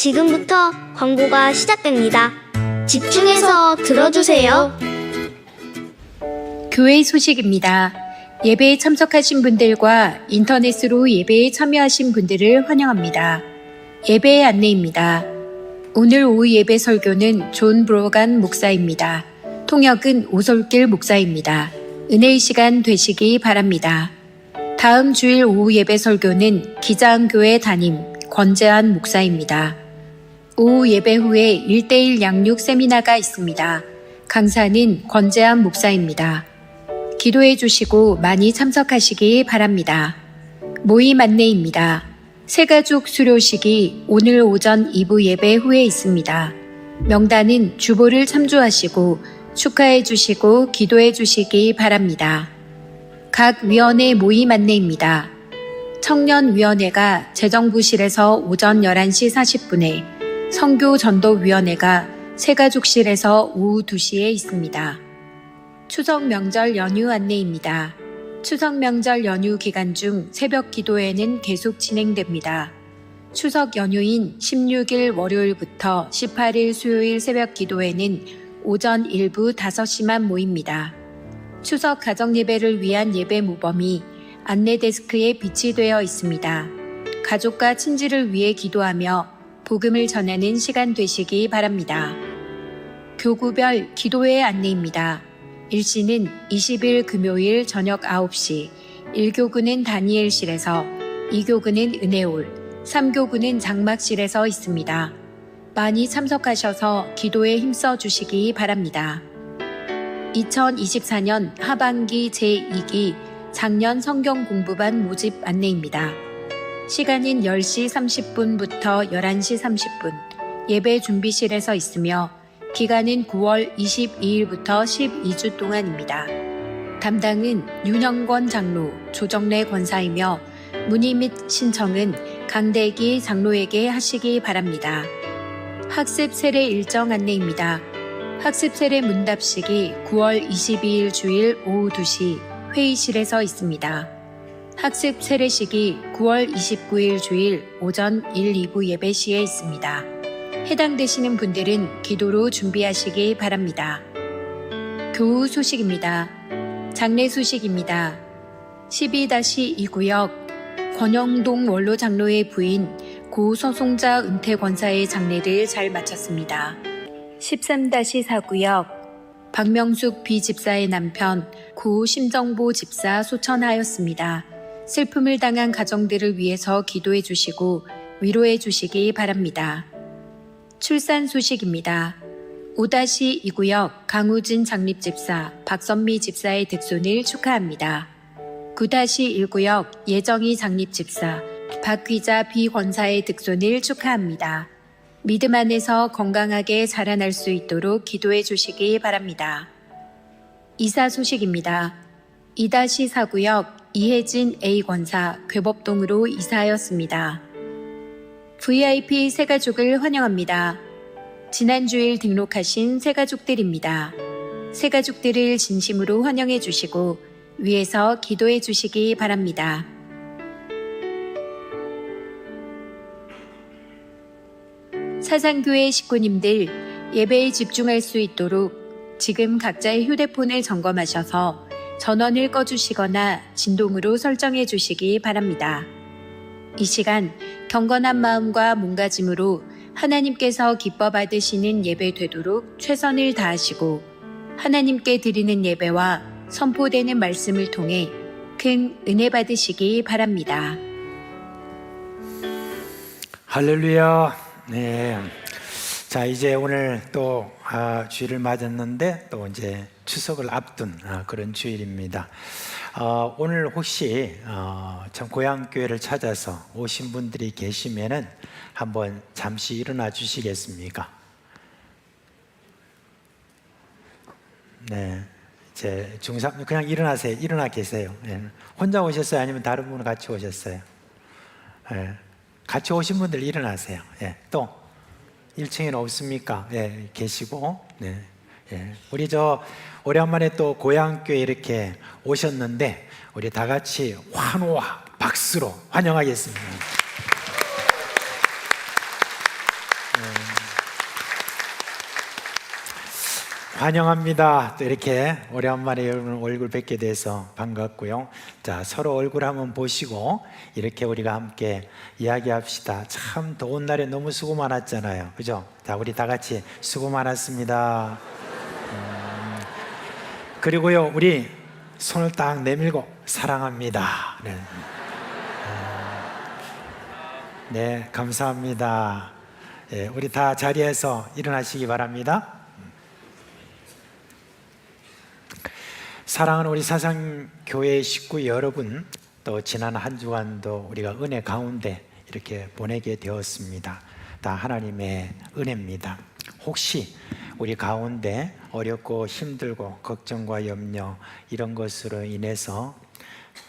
지금부터 광고가 시작됩니다. 집중해서 들어주세요. 교회 소식입니다. 예배에 참석하신 분들과 인터넷으로 예배에 참여하신 분들을 환영합니다. 예배의 안내입니다. 오늘 오후 예배 설교는 존 브로간 목사입니다. 통역은 오솔길 목사입니다. 은혜의 시간 되시기 바랍니다. 다음 주일 오후 예배 설교는 기자항교회 담임 권재한 목사입니다. 오후 예배 후에 1:1 양육 세미나가 있습니다. 강사는 권재한 목사입니다. 기도해 주시고 많이 참석하시기 바랍니다. 모임 안내입니다. 새가족 수료식이 오늘 오전 2부 예배 후에 있습니다. 명단은 주보를 참조하시고 축하해 주시고 기도해 주시기 바랍니다. 각 위원회 모임 안내입니다. 청년위원회가 재정부실에서 오전 11시 40분에, 선교전도위원회가 새가족실에서 오후 2시에 있습니다. 추석 명절 연휴 안내입니다. 추석 명절 연휴 기간 중 새벽 기도회는 계속 진행됩니다. 추석 연휴인 16일 월요일부터 18일 수요일 새벽 기도회는 오전 1부 5시만 모입니다. 추석 가정 예배를 위한 예배 모범이 안내 데스크에 비치되어 있습니다. 가족과 친지를 위해 기도하며 복음을 전하는 시간 되시기 바랍니다. 교구별 기도회 안내입니다. 1시는 20일 금요일 저녁 9시, 1교구는 다니엘실에서, 2교구는 은혜홀, 3교구는 장막실에서 있습니다. 많이 참석하셔서 기도에 힘써 주시기 바랍니다. 2024년 하반기 제2기 작년 성경 공부반 모집 안내입니다. 시간은 10시 30분부터 11시 30분, 예배 준비실에서 있으며 기간은 9월 22일부터 12주 동안입니다. 담당은 윤영권 장로, 조정래 권사이며 문의 및 신청은 강대기 장로에게 하시기 바랍니다. 학습 세례 일정 안내입니다. 학습 세례 문답식이 9월 22일 주일 오후 2시 회의실에서 있습니다. 학습 세례식이 9월 29일 주일 오전 1, 2부 예배 시에 있습니다. 해당되시는 분들은 기도로 준비하시기 바랍니다. 교우 소식입니다. 장례 소식입니다. 12-2구역 권영동 원로 장로의 부인 고 서송자 은퇴 권사의 장례를 잘 마쳤습니다. 13-4구역 박명숙 비집사의 남편 고 심정보 집사 소천하였습니다. 슬픔을 당한 가정들을 위해서 기도해 주시고 위로해 주시기 바랍니다. 출산 소식입니다. 5-2구역 강우진 장립집사 박선미 집사의 득손을 축하합니다. 9-1구역 예정희 장립집사 박귀자 비권사의 득손을 축하합니다. 믿음 안에서 건강하게 자라날 수 있도록 기도해 주시기 바랍니다. 이사 소식입니다. 2-4구역 이혜진 A권사 괴법동으로 이사하였습니다. VIP 새가족을 환영합니다. 지난 주일 등록하신 새가족들입니다. 새가족들을 진심으로 환영해 주시고 위에서 기도해 주시기 바랍니다. 사상교회 식구님들, 예배에 집중할 수 있도록 지금 각자의 휴대폰을 점검하셔서 전원을 꺼주시거나 진동으로 설정해 주시기 바랍니다. 이 시간 경건한 마음과 몸가짐으로 하나님께서 기뻐 받으시는 예배 되도록 최선을 다하시고 하나님께 드리는 예배와 선포되는 말씀을 통해 큰 은혜 받으시기 바랍니다. 할렐루야. 네. 자, 이제 오늘 또 주일을 맞았는데 또 이제 추석을 앞둔 그런 주일입니다. 오늘 혹시 참 고향교회를 찾아서 오신 분들이 계시면은 한번 잠시 일어나 주시겠습니까? 네, 이제 중3 그냥 일어나세요. 일어나 계세요. 네. 혼자 오셨어요? 아니면 다른 분과 같이 오셨어요? 네. 같이 오신 분들 일어나세요. 네. 또 1층에는 없습니까? 네, 계시고. 네. 예, 우리 오랜만에 또 고향교회 이렇게 오셨는데 우리 다 같이 환호와 박수로 환영하겠습니다. 환영합니다. 또 이렇게 오래간만에 여러분 얼굴 뵙게 돼서 반갑고요. 자, 서로 얼굴 한번 보시고 이렇게 우리가 함께 이야기합시다. 참 더운 날에 너무 수고 많았잖아요. 그죠? 자, 우리 다 같이 수고 많았습니다. 그리고요, 우리 손을 딱 내밀고 사랑합니다. 네, 네, 감사합니다. 네, 우리 다 자리에서 일어나시기 바랍니다. 사랑하는 우리 사상교회 식구 여러분, 또 지난 한 주간도 우리가 은혜 가운데 이렇게 보내게 되었습니다. 다 하나님의 은혜입니다. 혹시 우리 가운데 어렵고 힘들고 걱정과 염려 이런 것으로 인해서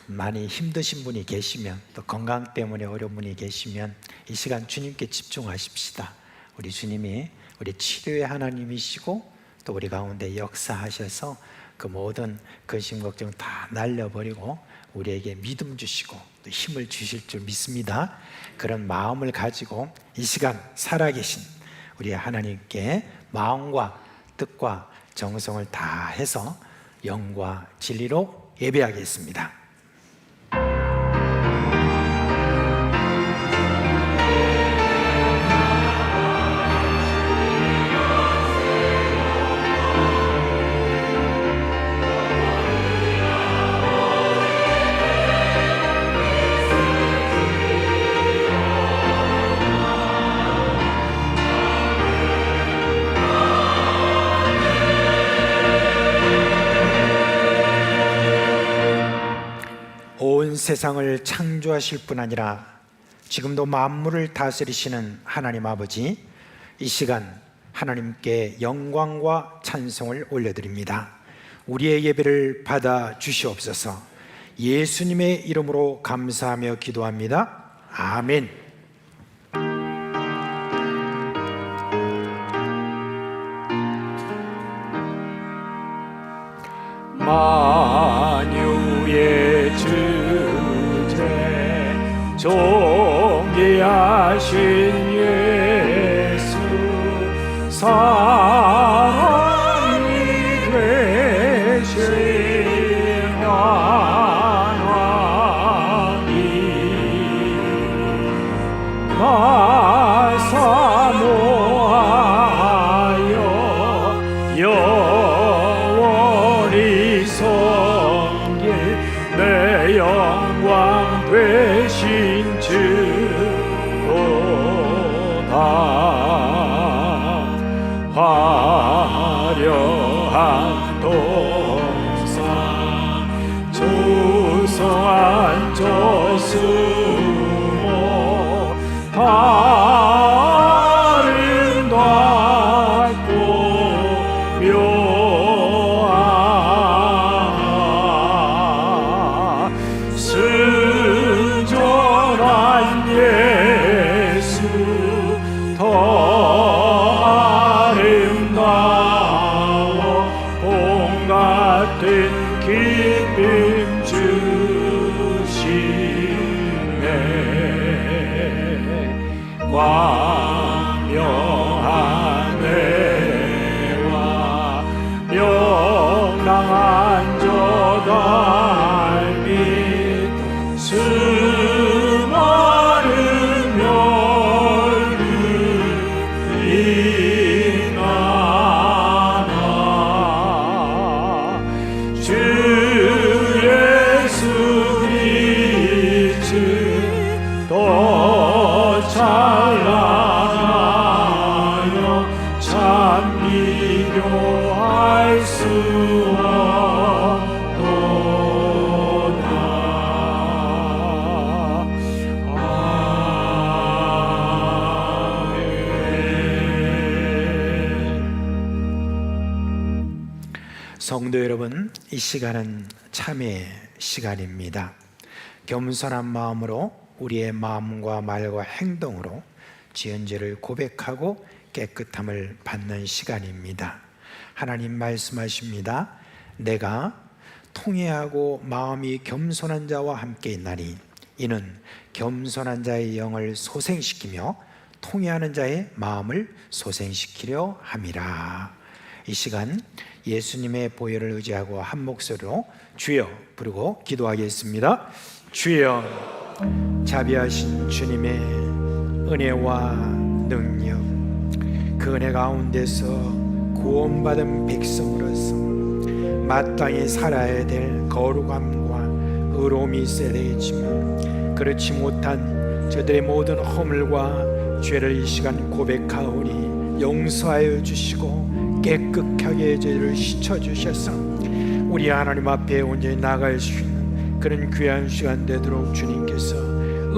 많이 힘드신 분이 계시면, 또 건강 때문에 어려운 분이 계시면 이 시간 주님께 집중하십시다. 우리 주님이 우리 치료의 하나님이시고 또 우리 가운데 역사하셔서 그 모든 근심 걱정 다 날려버리고 우리에게 믿음 주시고 또 힘을 주실 줄 믿습니다. 그런 마음을 가지고 이 시간 살아계신 우리 하나님께 마음과 뜻과 정성을 다해서 영과 진리로 예배하겠습니다. 온 세상을 창조하실 뿐 아니라 지금도 만물을 다스리시는 하나님 아버지, 이 시간 하나님께 영광과 찬송을 올려드립니다. 우리의 예배를 받아 주시옵소서. 예수님의 이름으로 감사하며 기도합니다. 아멘. 만유의 주제 존귀하신 예수, 사랑이 되신 왕이 가사 모하여 영원히 섬길 내 영광 되신 주로다. 화려한 동산 조성한 저수모 아름답고 묘하다. 순전한 예수 더 아름다워 봄 같은 기쁨 주시네. 광명한 해와 명랑한 저 달 밑 수많은 별들이 나나 주 예수 빛은 더 찬란하여 참 비교할 수 없도다. 아멘. 성도 여러분, 이 시간은 참회의 시간입니다. 겸손한 마음으로 우리의 마음과 말과 행동으로 지은 죄를 고백하고 깨끗함을 받는 시간입니다. 하나님 말씀하십니다. 내가 통회하고 마음이 겸손한 자와 함께 있나니 이는 겸손한 자의 영을 소생시키며 통회하는 자의 마음을 소생시키려 함이라. 이 시간 예수님의 보혈을 의지하고 한 목소리로 주여 부르고 기도하겠습니다. 주여, 자비하신 주님의 은혜와 능력, 그 은혜 가운데서 구원받은 백성으로서 마땅히 살아야 될 거룩함과 의로움이 있어야 되겠지만 그렇지 못한 저들의 모든 허물과 죄를 이 시간 고백하오니 용서하여 주시고 깨끗하게 저희를 씻어주셔서 우리 하나님 앞에 온전히 나갈 수 있는 그런 귀한 시간 되도록 주님께서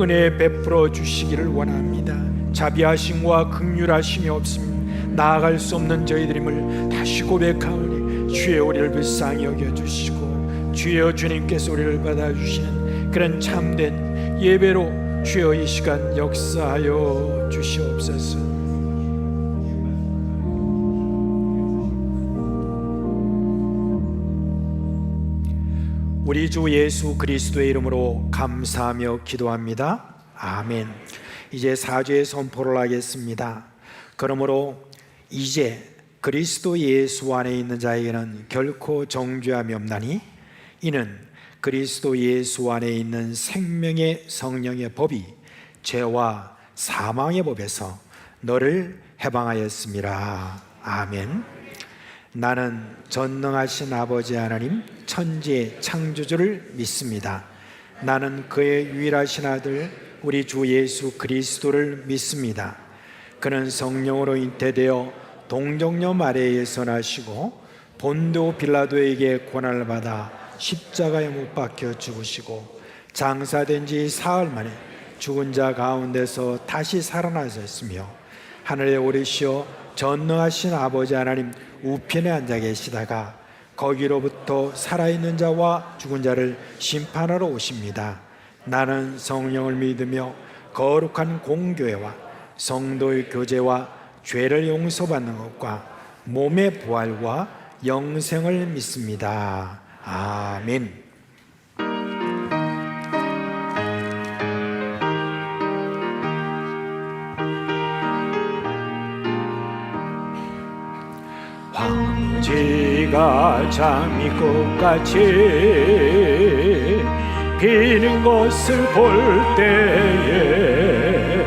은혜 베풀어 주시기를 원합니다. 자비하심과 긍휼하심이 없으면 나아갈 수 없는 저희들임을 다시 고백하오니 주여 우리를 불쌍히 여겨주시고 주여 주님께서 우리를 받아주시는 그런 참된 예배로 주여 이 시간 역사하여 주시옵소서. 우리 주 예수 그리스도의 이름으로 감사하며 기도합니다. 아멘. 이제 사죄의 선포를 하겠습니다. 그러므로 이제 그리스도 예수 안에 있는 자에게는 결코 정죄함이 없나니 이는 그리스도 예수 안에 있는 생명의 성령의 법이 죄와 사망의 법에서 너를 해방하였습니다. 아멘. 나는 전능하신 아버지 하나님 천지의 창조주를 믿습니다. 나는 그의 유일하신 아들 우리 주 예수 그리스도를 믿습니다. 그는 성령으로 잉태되어 동정녀 마리아에서 나시고 본도 빌라도에게 고난을 받아 십자가에 못 박혀 죽으시고 장사된 지 사흘 만에 죽은 자 가운데서 다시 살아나셨으며 하늘에 오르시어 전능하신 아버지 하나님 우편에 앉아 계시다가 거기로부터 살아있는 자와 죽은 자를 심판하러 오십니다. 나는 성령을 믿으며 거룩한 공교회와 성도의 교제와 죄를 용서받는 것과 몸의 부활과 영생을 믿습니다. 아멘. 황무지가 장미꽃같이 피는 것을 볼 때에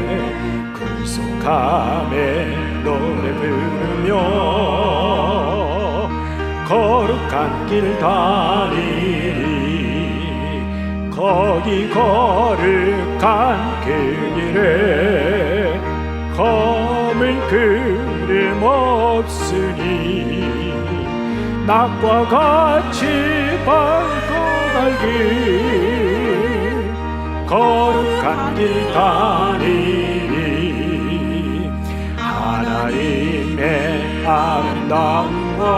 불속함에 노래 부르며 거룩한 길 다니리 거기 거룩한 그 길에 검은 구름 없으니 낮과 같이 밝고 밝기 거룩한 길 다니리 하나님의 아름다움과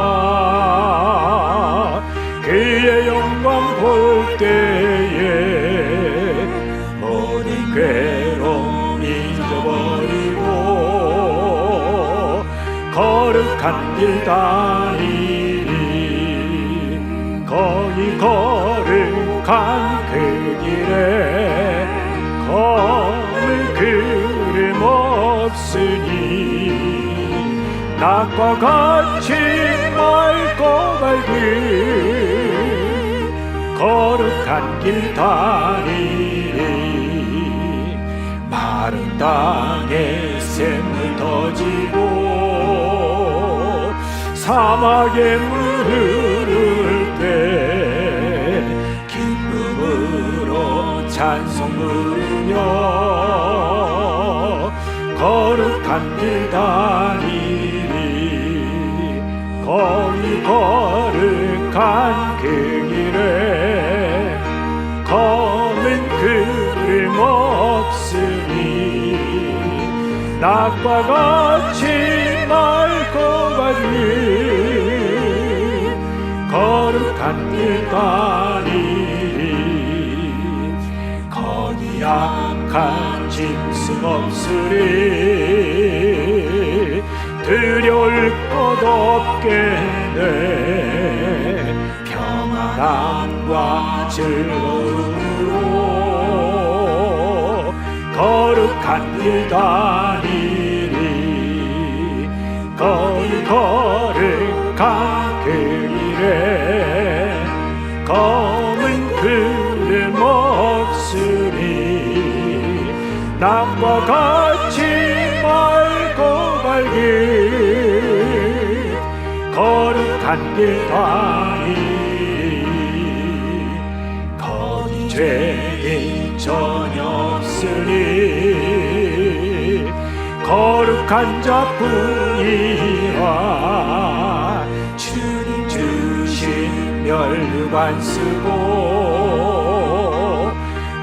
그의 영광 볼 때에 모든 괴로움 잊어버리고 거룩한 길 다니리 거기 거룩한 그 길에 검은 구름 없으니 낮과 같이 맑고 밝은 거룩한 길 다니리 마른 땅에 샘물 터지고 사막에 물 흐를 때 기쁨으로 찬송 부르며 거룩한 길 다니리 거기 거룩한 그 길에 검은 구름 없으니 낮과 같이 맑고 밝은 거룩한 길 다니리 거기 악한 짐승 없으리 두려울 것 없겠네 평안함과 즐거움으로 거룩한 길 다니리 거기 거룩한 거룩한 그 길에 검은 구름 없으니 남과 같이 맑고 밝은 거룩한 길 다니리 거기 죄인 전혀 없으니 거룩한 자뿐이라 주님 주신 멸류관 쓰고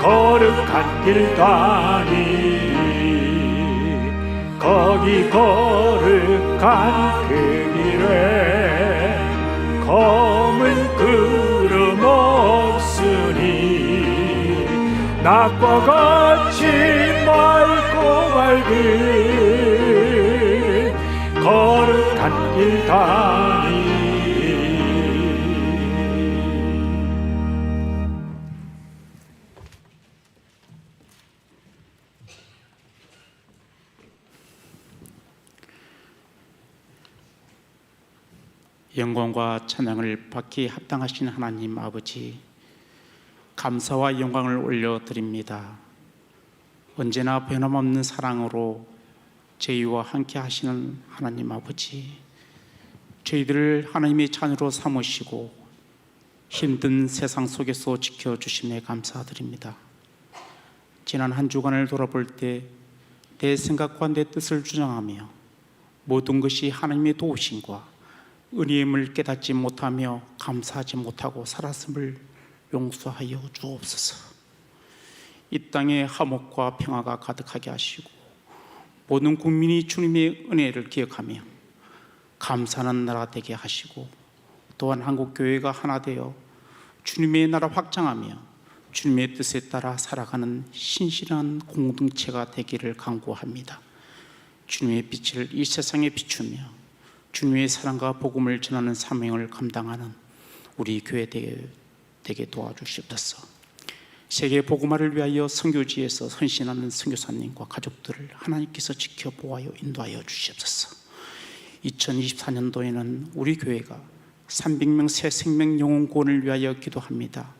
거룩한 길 다니리 거기 거룩한 그 길에 검은 구름 없으니 낮과 같이 맑고 밝은 거룩한 길 다니리 영광과 찬양을 받기 합당하신 하나님 아버지, 감사와 영광을 올려드립니다. 언제나 변함없는 사랑으로 저희와 함께 하시는 하나님 아버지, 저희들을 하나님의 자녀로 삼으시고 힘든 세상 속에서 지켜주심에 감사드립니다. 지난 한 주간을 돌아볼 때 내 생각과 내 뜻을 주장하며 모든 것이 하나님의 도우심과 은혜임을 깨닫지 못하며 감사하지 못하고 살았음을 용서하여 주옵소서. 이 땅에 화목과 평화가 가득하게 하시고 모든 국민이 주님의 은혜를 기억하며 감사하는 나라 되게 하시고, 또한 한국교회가 하나 되어 주님의 나라 확장하며 주님의 뜻에 따라 살아가는 신실한 공동체가 되기를 간구합니다. 주님의 빛을 이 세상에 비추며 주님의 사랑과 복음을 전하는 사명을 감당하는 우리 교회 되게 도와주시옵소서. 세계 복음화를 위하여 선교지에서 헌신하는 선교사님과 가족들을 하나님께서 지켜보아요 인도하여 주시옵소서. 2024년도에는 우리 교회가 300명 새 생명 영혼 구원을 위하여 기도합니다.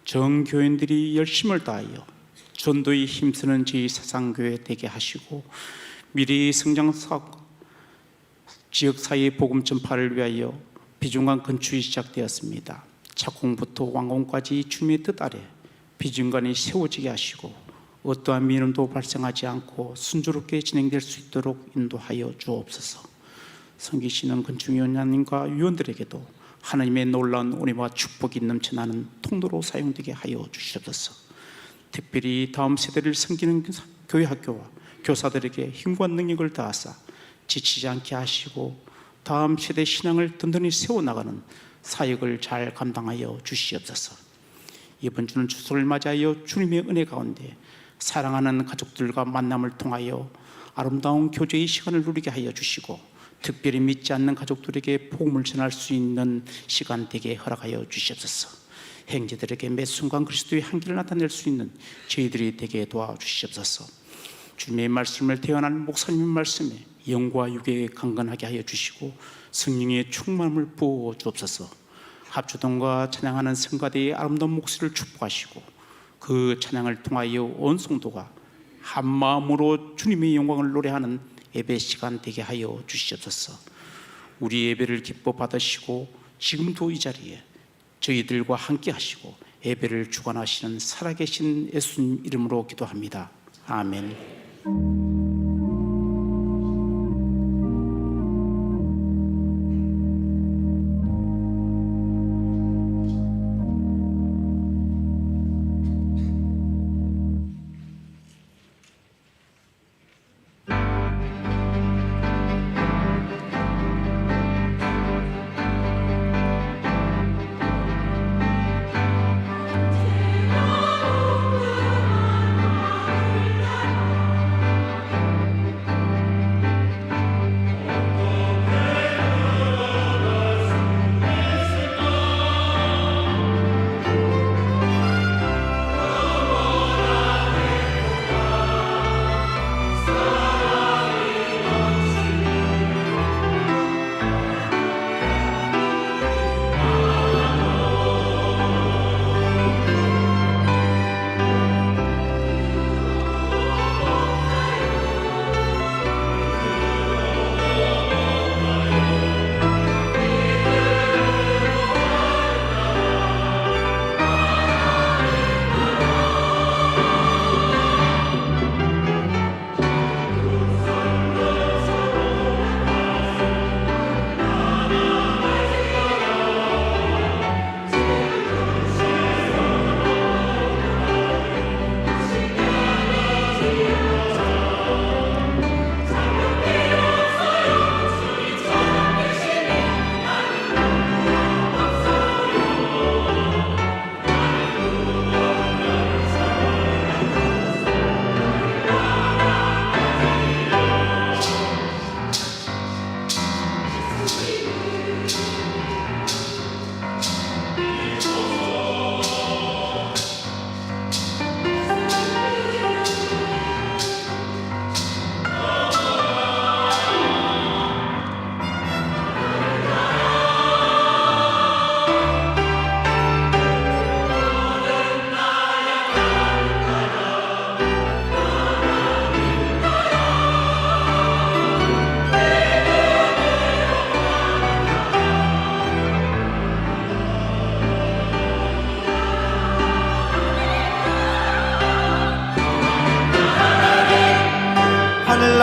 정교인들이 열심을 다하여 전도에 힘쓰는 저희 세상교회 되게 하시고, 미래의 성장사업 지역사회의 복음 전파를 위하여 비중관 건축이 시작되었습니다. 착공부터 완공까지 주님의 뜻 아래 비중관이 세워지게 하시고 어떠한 미움도 발생하지 않고 순조롭게 진행될 수 있도록 인도하여 주옵소서. 섬기시는 건축위원장님과 위원들에게도 하나님의 놀라운 은혜와 축복이 넘쳐나는 통로로 사용되게 하여 주시옵소서. 특별히 다음 세대를 섬기는 교회 학교와 교사들에게 힘과 능력을 다하사 지치지 않게 하시고 다음 세대 신앙을 든든히 세워나가는 사역을 잘 감당하여 주시옵소서. 이번 주는 추석을 맞이하여 주님의 은혜 가운데 사랑하는 가족들과 만남을 통하여 아름다운 교제의 시간을 누리게 하여 주시고, 특별히 믿지 않는 가족들에게 복음을 전할 수 있는 시간 되게 허락하여 주시옵소서. 형제들에게 매 순간 그리스도의 향기를 나타낼 수 있는 저희들이 되게 도와주시옵소서. 주님의 말씀을 대언하는 목사님의 말씀에 영과 육에 강건하게 하여 주시고 성령의 충만함을 부어 주옵소서. 합주동과 찬양하는 성가대의 아름다운 목소리를 축복하시고 그 찬양을 통하여 온 성도가 한 마음으로 주님의 영광을 노래하는 예배 시간 되게 하여 주시옵소서. 우리 예배를 기뻐 받으시고 지금도 이 자리에 저희들과 함께 하시고 예배를 주관하시는 살아계신 예수님 이름으로 기도합니다. 아멘.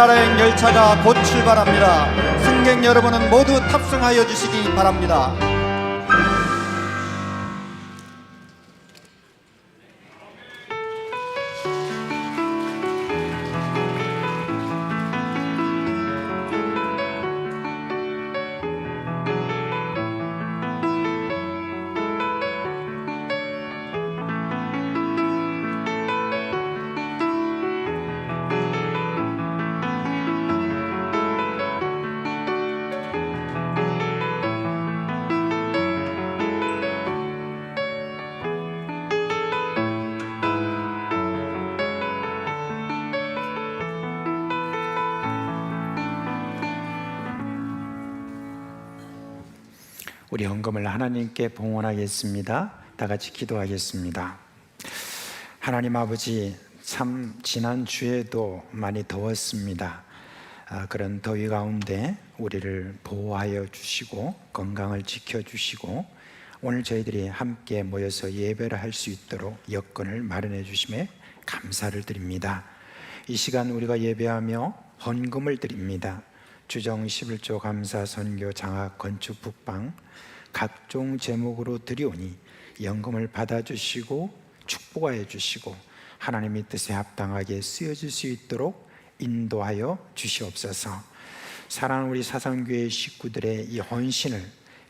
하늘나라의 열차가 곧 출발합니다. 승객 여러분은 모두 탑승하여 주시기 바랍니다. 우리 헌금을 하나님께 봉헌하겠습니다. 다 같이 기도하겠습니다. 하나님 아버지, 참 지난 주에도 많이 더웠습니다. 그런 더위 가운데 우리를 보호하여 주시고 건강을 지켜주시고 오늘 저희들이 함께 모여서 예배를 할 수 있도록 여건을 마련해 주심에 감사를 드립니다. 이 시간 우리가 예배하며 헌금을 드립니다. 주정 11조 감사 선교 장학 건축 북방 각종 제목으로 드리오니 연금을 받아주시고 축복하여 주시고 하나님의 뜻에 합당하게 쓰여질 수 있도록 인도하여 주시옵소서. 사랑하는 우리 사상교회 식구들의 이 헌신을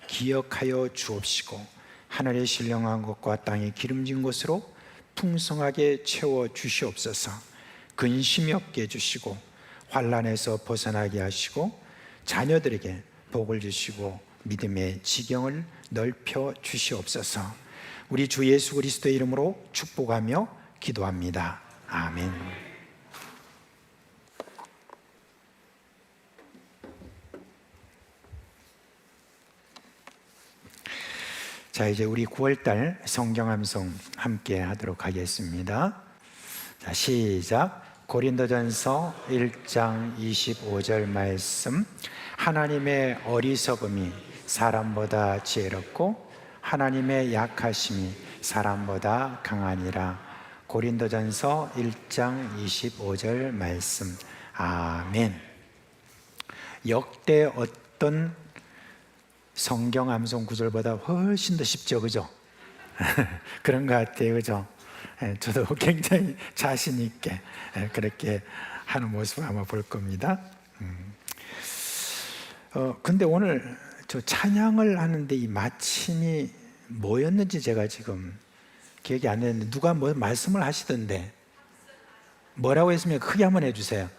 기억하여 주옵시고 하늘의 신령한 것과 땅의 기름진 것으로 풍성하게 채워 주시옵소서. 근심이 없게 해주시고 환난에서 벗어나게 하시고 자녀들에게 복을 주시고 믿음의 지경을 넓혀 주시옵소서. 우리 주 예수 그리스도의 이름으로 축복하며 기도합니다. 아멘. 자, 이제 우리 9월달 성경암송 함께 하도록 하겠습니다. 자, 시작. 고린도전서 1장 25절 말씀. 하나님의 어리석음이 사람보다 지혜롭고 하나님의 약하심이 사람보다 강하니라. 고린도전서 1장 25절 말씀. 아멘. 역대 어떤 성경 암송 구절보다 훨씬 더 쉽죠, 그죠? 그런 것 같아요, 그죠? 저도 굉장히 자신 있게 그렇게 하는 모습을 한번 볼 겁니다. 근데 오늘 저 찬양을 하는데 이 마침이 뭐였는지 제가 지금 기억이 안 나는데 누가 뭐 말씀을 하시던데 뭐라고 했으면 크게 한번 해주세요.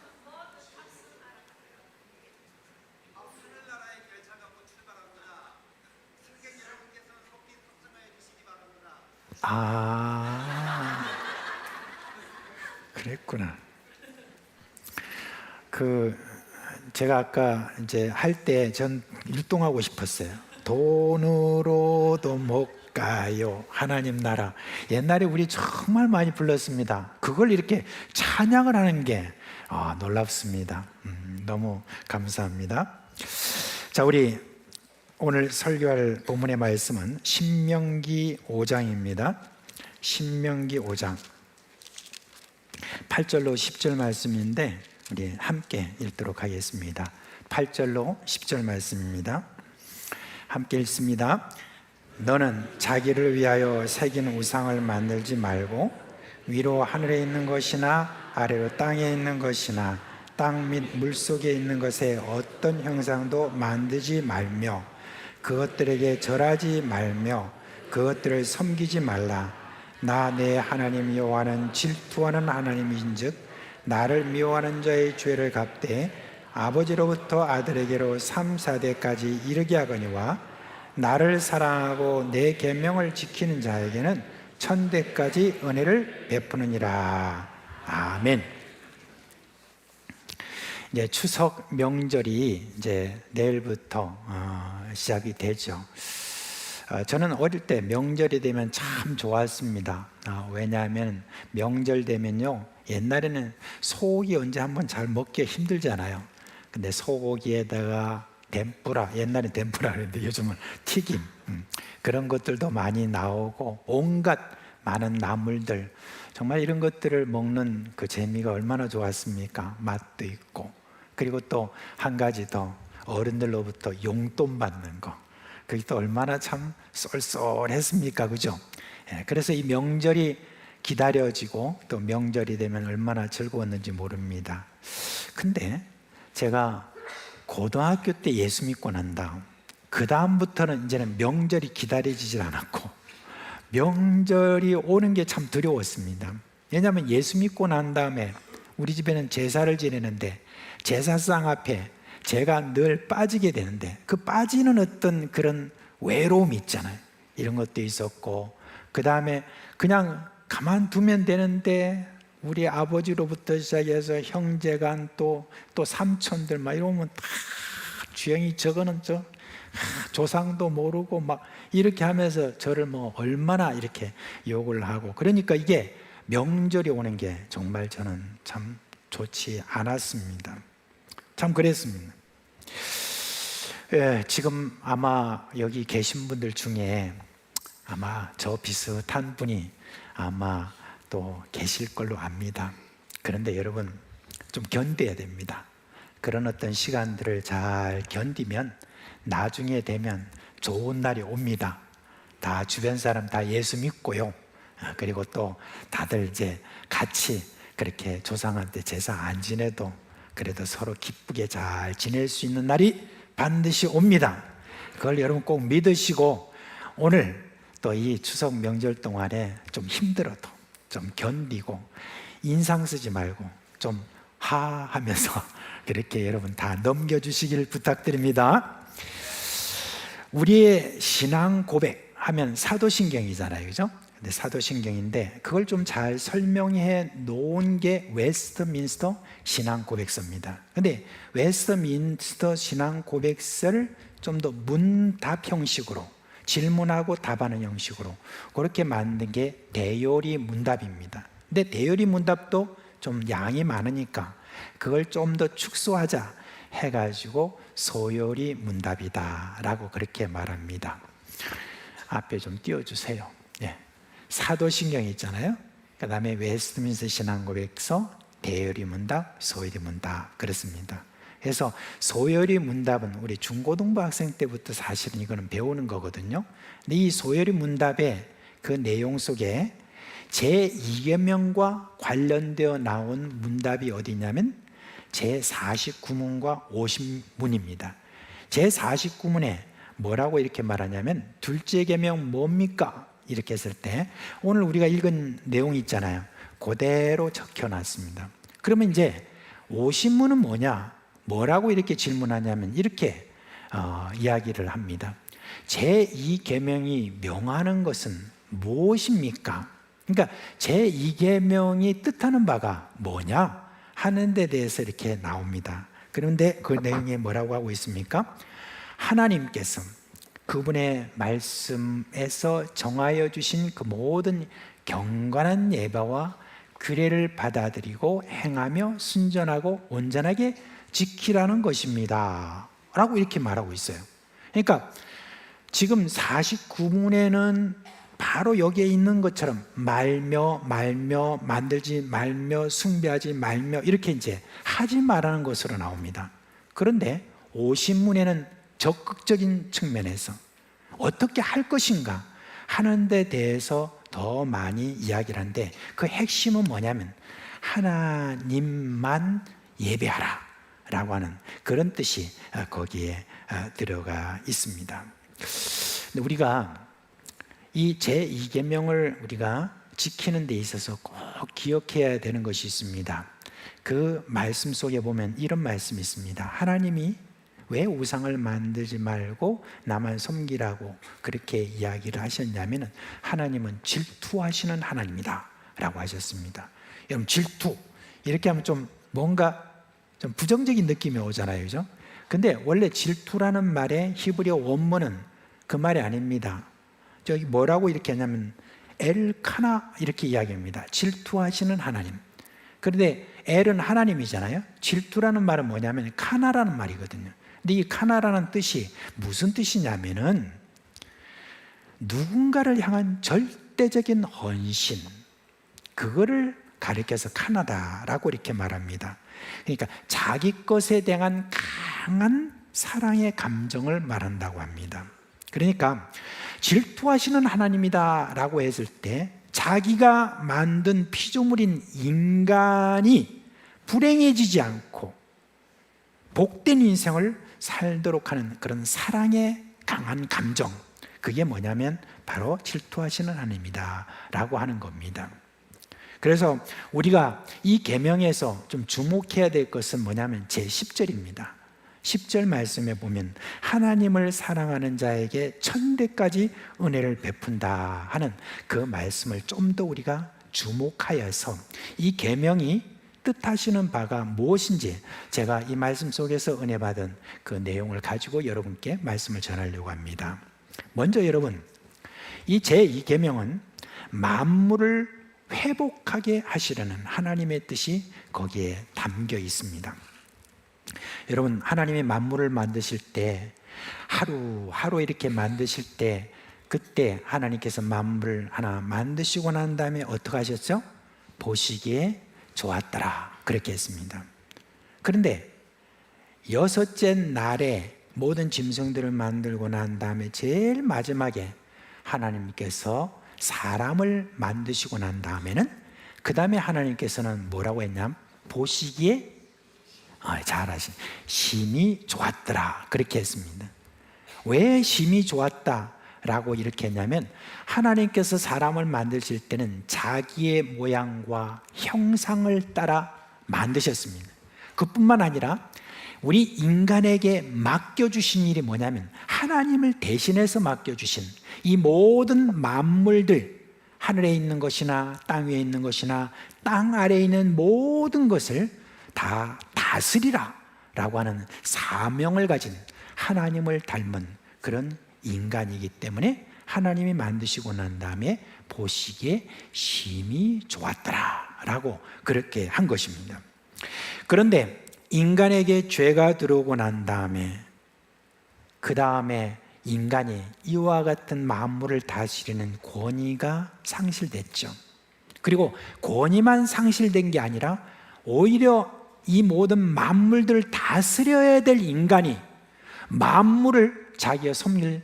아, 그랬구나. 제가 아까 이제 할 때 전 율동하고 싶었어요. 돈으로도 못 가요 하나님 나라. 옛날에 우리 정말 많이 불렀습니다. 그걸 이렇게 찬양을 하는 게 놀랍습니다. 너무 감사합니다. 자, 우리 오늘 설교할 본문의 말씀은 신명기 5장입니다. 신명기 5장 8절로 10절 말씀인데 우리 함께 읽도록 하겠습니다. 8절로 10절 말씀입니다. 함께 읽습니다. 너는 자기를 위하여 새긴 우상을 만들지 말고 위로 하늘에 있는 것이나 아래로 땅에 있는 것이나 땅 및 물속에 있는 것에 어떤 형상도 만들지 말며 그것들에게 절하지 말며 그것들을 섬기지 말라. 나 내 하나님 여호와는 질투하는 하나님인즉 나를 미워하는 자의 죄를 갚되 아버지로부터 아들에게로 3, 4대까지 이르게 하거니와 나를 사랑하고 내 계명을 지키는 자에게는 1000대까지 은혜를 베푸느니라. 아멘. 이제 추석 명절이 이제 내일부터 시작이 되죠. 저는 어릴 때 명절이 되면 참 좋았습니다. 왜냐하면 명절 되면요, 옛날에는 소고기 언제 한번 잘 먹기가 힘들잖아요. 근데 소고기에다가 덴뿌라, 옛날에 덴뿌라 그랬는데 요즘은 튀김, 그런 것들도 많이 나오고 온갖 많은 나물들, 정말 이런 것들을 먹는 그 재미가 얼마나 좋았습니까? 맛도 있고 그리고 또 한 가지 더, 어른들로부터 용돈 받는 거. 그게 또 얼마나 참 쏠쏠했습니까? 그죠? 예, 그래서 이 명절이 기다려지고 또 명절이 되면 얼마나 즐거웠는지 모릅니다. 근데 제가 고등학교 때 예수 믿고 난 다음, 그 다음부터는 이제는 명절이 기다려지질 않았고 명절이 오는 게 참 두려웠습니다. 왜냐하면 예수 믿고 난 다음에 우리 집에는 제사를 지내는데 제사상 앞에 제가 늘 빠지게 되는데 그 빠지는 어떤 그런 외로움이 있잖아요. 이런 것도 있었고, 그 다음에 그냥 가만두면 되는데 우리 아버지로부터 시작해서 형제간 또 삼촌들 막 이러면 다 주영이 저거는 조상도 모르고 막 이렇게 하면서 저를 뭐 얼마나 이렇게 욕을 하고, 그러니까 이게 명절이 오는 게 정말 저는 참 좋지 않았습니다. 참 그랬습니다. 예, 지금 아마 여기 계신 분들 중에 아마 저 비슷한 분이 아마 또 계실 걸로 압니다. 그런데 여러분 좀 견뎌야 됩니다. 그런 어떤 시간들을 잘 견디면 나중에 되면 좋은 날이 옵니다. 다 주변 사람 다 예수 믿고요. 그리고 또 다들 이제 같이 그렇게 조상한테 제사 안 지내도 그래도 서로 기쁘게 잘 지낼 수 있는 날이 반드시 옵니다. 그걸 여러분 꼭 믿으시고, 오늘 또 이 추석 명절 동안에 좀 힘들어도 좀 견디고 인상 쓰지 말고 좀 하하면서 그렇게 여러분 다 넘겨주시길 부탁드립니다. 우리의 신앙 고백 하면 사도신경이잖아요, 그죠? 근데 사도신경인데 그걸 좀 잘 설명해 놓은 게 웨스트민스터 신앙 고백서입니다. 근데 웨스트민스터 신앙 고백서를 좀 더 문답 형식으로, 질문하고 답하는 형식으로 그렇게 만든 게 대요리 문답입니다. 근데 대요리 문답도 좀 양이 많으니까 그걸 좀 더 축소하자 해가지고 소요리 문답이다 라고 그렇게 말합니다. 앞에 좀 띄워주세요. 예. 사도신경이 있잖아요. 그 다음에 웨스트민스터 신앙고백서, 대요리 문답, 소요리 문답 그렇습니다. 그래서 소요리 문답은 우리 중고등부 학생 때부터 사실은 이거는 배우는 거거든요. 근데 이 소요리 문답의 그 내용 속에 제2계명과 관련되어 나온 문답이 어디냐면 제49문과 50문입니다. 제49문에 뭐라고 이렇게 말하냐면 둘째 계명 뭡니까? 이렇게 했을 때 오늘 우리가 읽은 내용이 있잖아요. 그대로 적혀놨습니다. 그러면 이제 50문은 뭐냐? 뭐라고 이렇게 질문하냐면 이렇게 이야기를 합니다. 제2계명이 명하는 것은 무엇입니까? 그러니까 제2계명이 뜻하는 바가 뭐냐 하는 데 대해서 이렇게 나옵니다. 그런데 그 내용에 뭐라고 하고 있습니까? 하나님께서 그분의 말씀에서 정하여 주신 그 모든 경건한 예배와 규례를 받아들이고 행하며 순전하고 온전하게 지키라는 것입니다 라고 이렇게 말하고 있어요. 그러니까 지금 49문에는 바로 여기에 있는 것처럼 말며 만들지 말며 숭배하지 말며 이렇게 이제 하지 말라는 것으로 나옵니다. 그런데 50문에는 적극적인 측면에서 어떻게 할 것인가 하는 데 대해서 더 많이 이야기를 하는데 그 핵심은 뭐냐면 하나님만 예배하라 라고 하는 그런 뜻이 거기에 들어가 있습니다. 우리가 이 제2계명을 우리가 지키는 데 있어서 꼭 기억해야 되는 것이 있습니다. 그 말씀 속에 보면 이런 말씀이 있습니다. 하나님이 왜 우상을 만들지 말고 나만 섬기라고 그렇게 이야기를 하셨냐면 하나님은 질투하시는 하나님이다 라고 하셨습니다. 여러분 질투 이렇게 하면 좀 뭔가 좀 부정적인 느낌이 오잖아요, 그죠? 근데 원래 질투라는 말의 히브리어 원문은 그 말이 아닙니다. 저기 뭐라고 이렇게 하냐면 엘카나 이렇게 이야기합니다. 질투하시는 하나님. 그런데 엘은 하나님이잖아요. 질투라는 말은 뭐냐면 카나라는 말이거든요. 근데 이 카나라는 뜻이 무슨 뜻이냐면은 누군가를 향한 절대적인 헌신, 그거를 가리켜서 카나다라고 이렇게 말합니다. 그러니까 자기 것에 대한 강한 사랑의 감정을 말한다고 합니다. 그러니까 질투하시는 하나님이다 라고 했을 때 자기가 만든 피조물인 인간이 불행해지지 않고 복된 인생을 살도록 하는 그런 사랑의 강한 감정, 그게 뭐냐면 바로 질투하시는 하나님이다 라고 하는 겁니다. 그래서 우리가 이 계명에서 좀 주목해야 될 것은 뭐냐면 제 10절입니다. 10절 말씀에 보면 하나님을 사랑하는 자에게 천대까지 은혜를 베푼다 하는 그 말씀을 좀 더 우리가 주목하여서 이 계명이 뜻하시는 바가 무엇인지 제가 이 말씀 속에서 은혜 받은 그 내용을 가지고 여러분께 말씀을 전하려고 합니다. 먼저 여러분, 이 제2계명은 만물을 회복하게 하시려는 하나님의 뜻이 거기에 담겨 있습니다. 여러분, 하나님이 만물을 만드실 때 하루하루 이렇게 만드실 때 그때 하나님께서 만물을 하나 만드시고 난 다음에 어떻게 하셨죠? 보시기에 좋았더라 그렇게 했습니다. 그런데 여섯째 날에 모든 짐승들을 만들고 난 다음에 제일 마지막에 하나님께서 사람을 만드시고 난 다음에는 그 다음에 하나님께서는 뭐라고 했냐면 보시기에 잘하신 심히 좋았더라 그렇게 했습니다. 왜 심히 좋았다라고 이렇게 했냐면 하나님께서 사람을 만드실 때는 자기의 모양과 형상을 따라 만드셨습니다. 그뿐만 아니라 우리 인간에게 맡겨주신 일이 뭐냐면 하나님을 대신해서 맡겨주신 이 모든 만물들, 하늘에 있는 것이나 땅 위에 있는 것이나 땅 아래에 있는 모든 것을 다 다스리라 라고 하는 사명을 가진 하나님을 닮은 그런 인간이기 때문에 하나님이 만드시고 난 다음에 보시기에 심히 좋았더라 라고 그렇게 한 것입니다. 그런데 인간에게 죄가 들어오고 난 다음에 그 다음에 인간이 이와 같은 만물을 다스리는 권위가 상실됐죠. 그리고 권위만 상실된 게 아니라 오히려 이 모든 만물들을 다스려야 될 인간이 만물을 자기의 섬길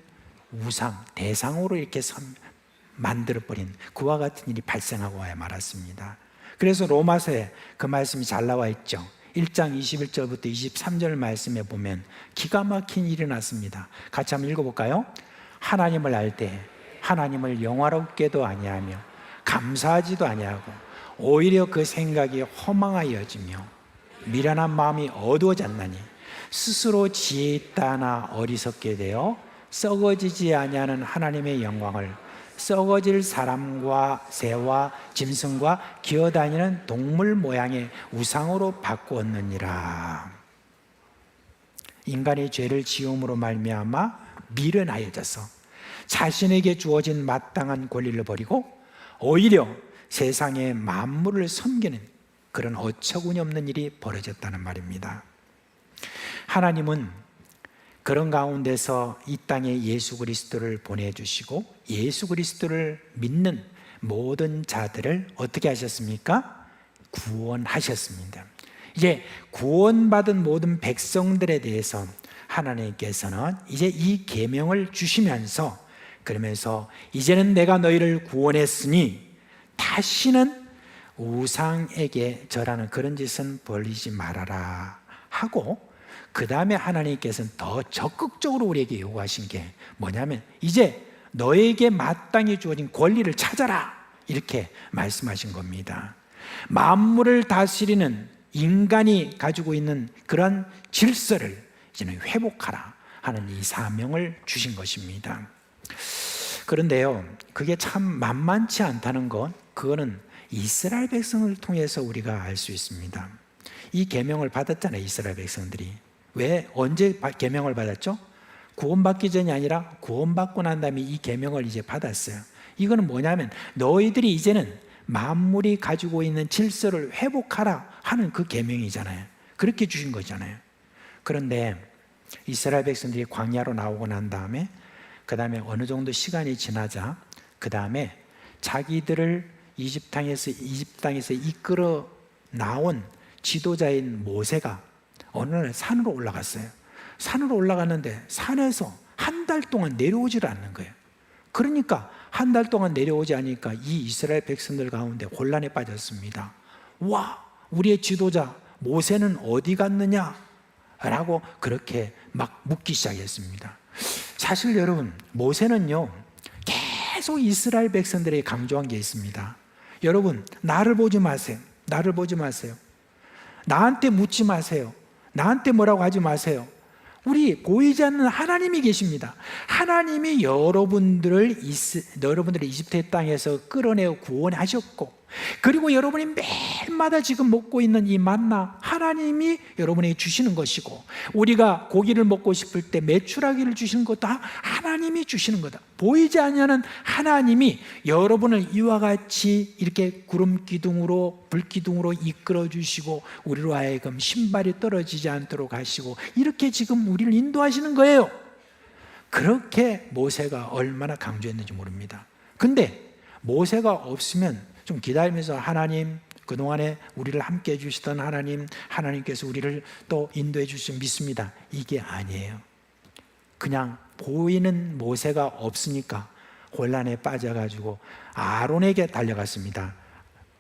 우상, 대상으로 이렇게 만들어버린 그와 같은 일이 발생하고 말았습니다. 그래서 로마서에 그 말씀이 잘 나와 있죠. 1장 21절부터 23절 말씀에 보면 기가 막힌 일이 났습니다. 같이 한번 읽어볼까요? 하나님을 알 때 하나님을 영화롭게도 아니하며 감사하지도 아니하고 오히려 그 생각이 허망하여지며 미련한 마음이 어두워졌나니 스스로 지혜 있다 하나 어리석게 되어 썩어지지 아니하는 하나님의 영광을 썩어질 사람과 새와 짐승과 기어다니는 동물 모양의 우상으로 바꾸었느니라. 인간의 죄를 지음으로 말미암아 미련하여져서 자신에게 주어진 마땅한 권리를 버리고 오히려 세상의 만물을 섬기는 그런 어처구니 없는 일이 벌어졌다는 말입니다. 하나님은 그런 가운데서 이 땅에 예수 그리스도를 보내주시고 예수 그리스도를 믿는 모든 자들을 어떻게 하셨습니까? 구원하셨습니다. 이제 구원받은 모든 백성들에 대해서 하나님께서는 이제 이 계명을 주시면서 그러면서 이제는 내가 너희를 구원했으니 다시는 우상에게 절하는 그런 짓은 벌이지 말아라 하고 그 다음에 하나님께서는 더 적극적으로 우리에게 요구하신 게 뭐냐면 이제 너에게 마땅히 주어진 권리를 찾아라 이렇게 말씀하신 겁니다. 만물을 다스리는 인간이 가지고 있는 그런 질서를 이제는 회복하라 하는 이 사명을 주신 것입니다. 그런데요, 그게 참 만만치 않다는 건 그거는 이스라엘 백성을 통해서 우리가 알 수 있습니다. 이 계명을 받았잖아요, 이스라엘 백성들이. 왜 언제 계명을 받았죠? 구원받기 전이 아니라 구원받고 난 다음에 이 계명을 이제 받았어요. 이거는 뭐냐면 너희들이 이제는 만물이 가지고 있는 질서를 회복하라 하는 그 계명이잖아요. 그렇게 주신 거잖아요. 그런데 이스라엘 백성들이 광야로 나오고 난 다음에 그 다음에 어느 정도 시간이 지나자 그 다음에 자기들을 이집 땅에서 이끌어 나온 지도자인 모세가 어느 날 산으로 올라갔어요. 산으로 올라갔는데 산에서 한 달 동안 내려오질 않는 거예요. 그러니까 한 달 동안 내려오지 않으니까 이 이스라엘 백성들 가운데 혼란에 빠졌습니다. 와, 우리의 지도자 모세는 어디 갔느냐? 라고 그렇게 막 묻기 시작했습니다. 사실 여러분, 모세는요 계속 이스라엘 백성들에게 강조한 게 있습니다. 여러분, 나를 보지 마세요. 나를 보지 마세요. 나한테 묻지 마세요. 나한테 뭐라고 하지 마세요. 우리 보이지 않는 하나님이 계십니다. 하나님이 여러분들을 이집트의 땅에서 끌어내어 구원하셨고, 그리고 여러분이 매일마다 지금 먹고 있는 이 만나 하나님이 여러분에게 주시는 것이고, 우리가 고기를 먹고 싶을 때 메추라기를 주시는 것도 하나님이 주시는 거다. 보이지 않는 하나님이 여러분을 이와 같이 이렇게 구름 기둥으로 불 기둥으로 이끌어 주시고, 우리로 하여금 신발이 떨어지지 않도록 하시고, 이렇게 지금 우리를 인도하시는 거예요. 그렇게 모세가 얼마나 강조했는지 모릅니다. 근데 모세가 없으면 좀 기다리면서 하나님, 그동안에 우리를 함께 해주시던 하나님께서 우리를 또 인도해 주시면 믿습니다. 이게 아니에요. 그냥 보이는 모세가 없으니까 혼란에 빠져가지고 아론에게 달려갔습니다.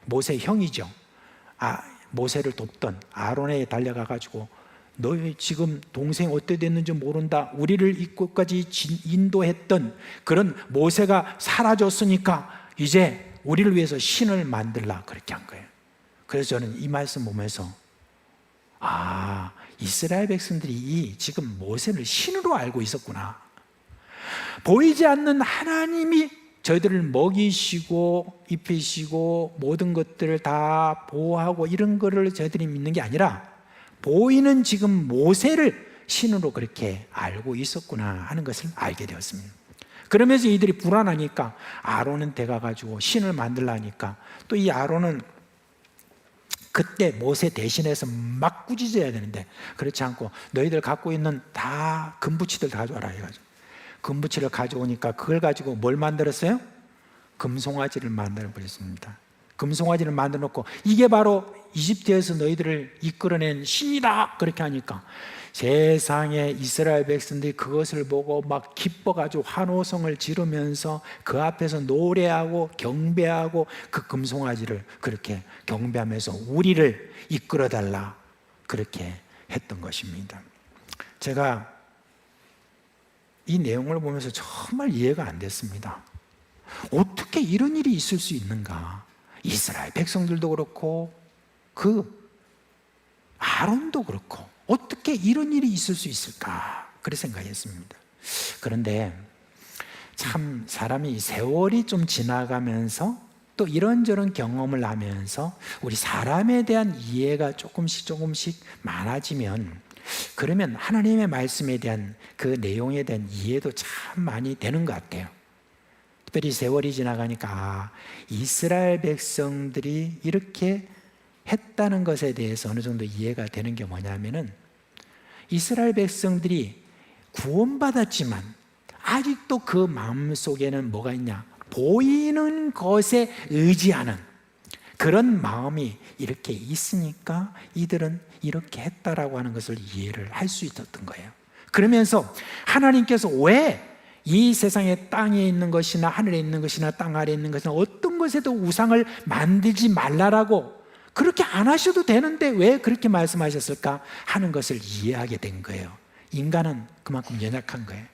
모세 형이죠. 모세를 돕던 아론에게 달려가가지고, 너희 지금 동생 어떻게 됐는지 모른다. 우리를 이곳까지 인도했던 그런 모세가 사라졌으니까 이제 우리를 위해서 신을 만들라, 그렇게 한 거예요. 그래서 저는 이 말씀 보면서 이스라엘 백성들이 지금 모세를 신으로 알고 있었구나. 보이지 않는 하나님이 저희들을 먹이시고 입히시고 모든 것들을 다 보호하고 이런 거를 저희들이 믿는 게 아니라, 보이는 지금 모세를 신으로 그렇게 알고 있었구나 하는 것을 알게 되었습니다. 그러면서 이들이 불안하니까 아론한테 가가지고 신을 만들라니까, 또 이 아론은 그때 모세 대신해서 막 꾸짖어야 되는데 그렇지 않고, 너희들 갖고 있는 다 금부치들 가져와라 해가지고 금부치를 가져오니까 그걸 가지고 뭘 만들었어요? 금송아지를 만들어 버렸습니다. 금송아지를 만들어 놓고, 이게 바로 이집트에서 너희들을 이끌어낸 신이다, 그렇게 하니까 세상에 이스라엘 백성들이 그것을 보고 막 기뻐가지고 환호성을 지르면서 그 앞에서 노래하고 경배하고 그 금송아지를 그렇게 경배하면서 우리를 이끌어달라, 그렇게 했던 것입니다. 제가 이 내용을 보면서 정말 이해가 안 됐습니다. 어떻게 이런 일이 있을 수 있는가? 이스라엘 백성들도 그렇고 그 아론도 그렇고 어떻게 이런 일이 있을 수 있을까? 그렇게 생각했습니다. 그런데 참 사람이 세월이 좀 지나가면서 또 이런저런 경험을 하면서 우리 사람에 대한 이해가 조금씩 많아지면, 그러면 하나님의 말씀에 대한 그 내용에 대한 이해도 참 많이 되는 것 같아요. 특별히 세월이 지나가니까 이스라엘 백성들이 이렇게 했다는 것에 대해서 어느 정도 이해가 되는 게 뭐냐면은, 이스라엘 백성들이 구원받았지만 아직도 그 마음 속에는 뭐가 있냐? 보이는 것에 의지하는 그런 마음이 이렇게 있으니까 이들은 이렇게 했다라고 하는 것을 이해를 할 수 있었던 거예요. 그러면서 하나님께서 왜 이 세상에 땅에 있는 것이나 하늘에 있는 것이나 땅 아래에 있는 것이나 어떤 것에도 우상을 만들지 말라라고 그렇게 안 하셔도 되는데 왜 그렇게 말씀하셨을까 하는 것을 이해하게 된 거예요. 인간은 그만큼 연약한 거예요.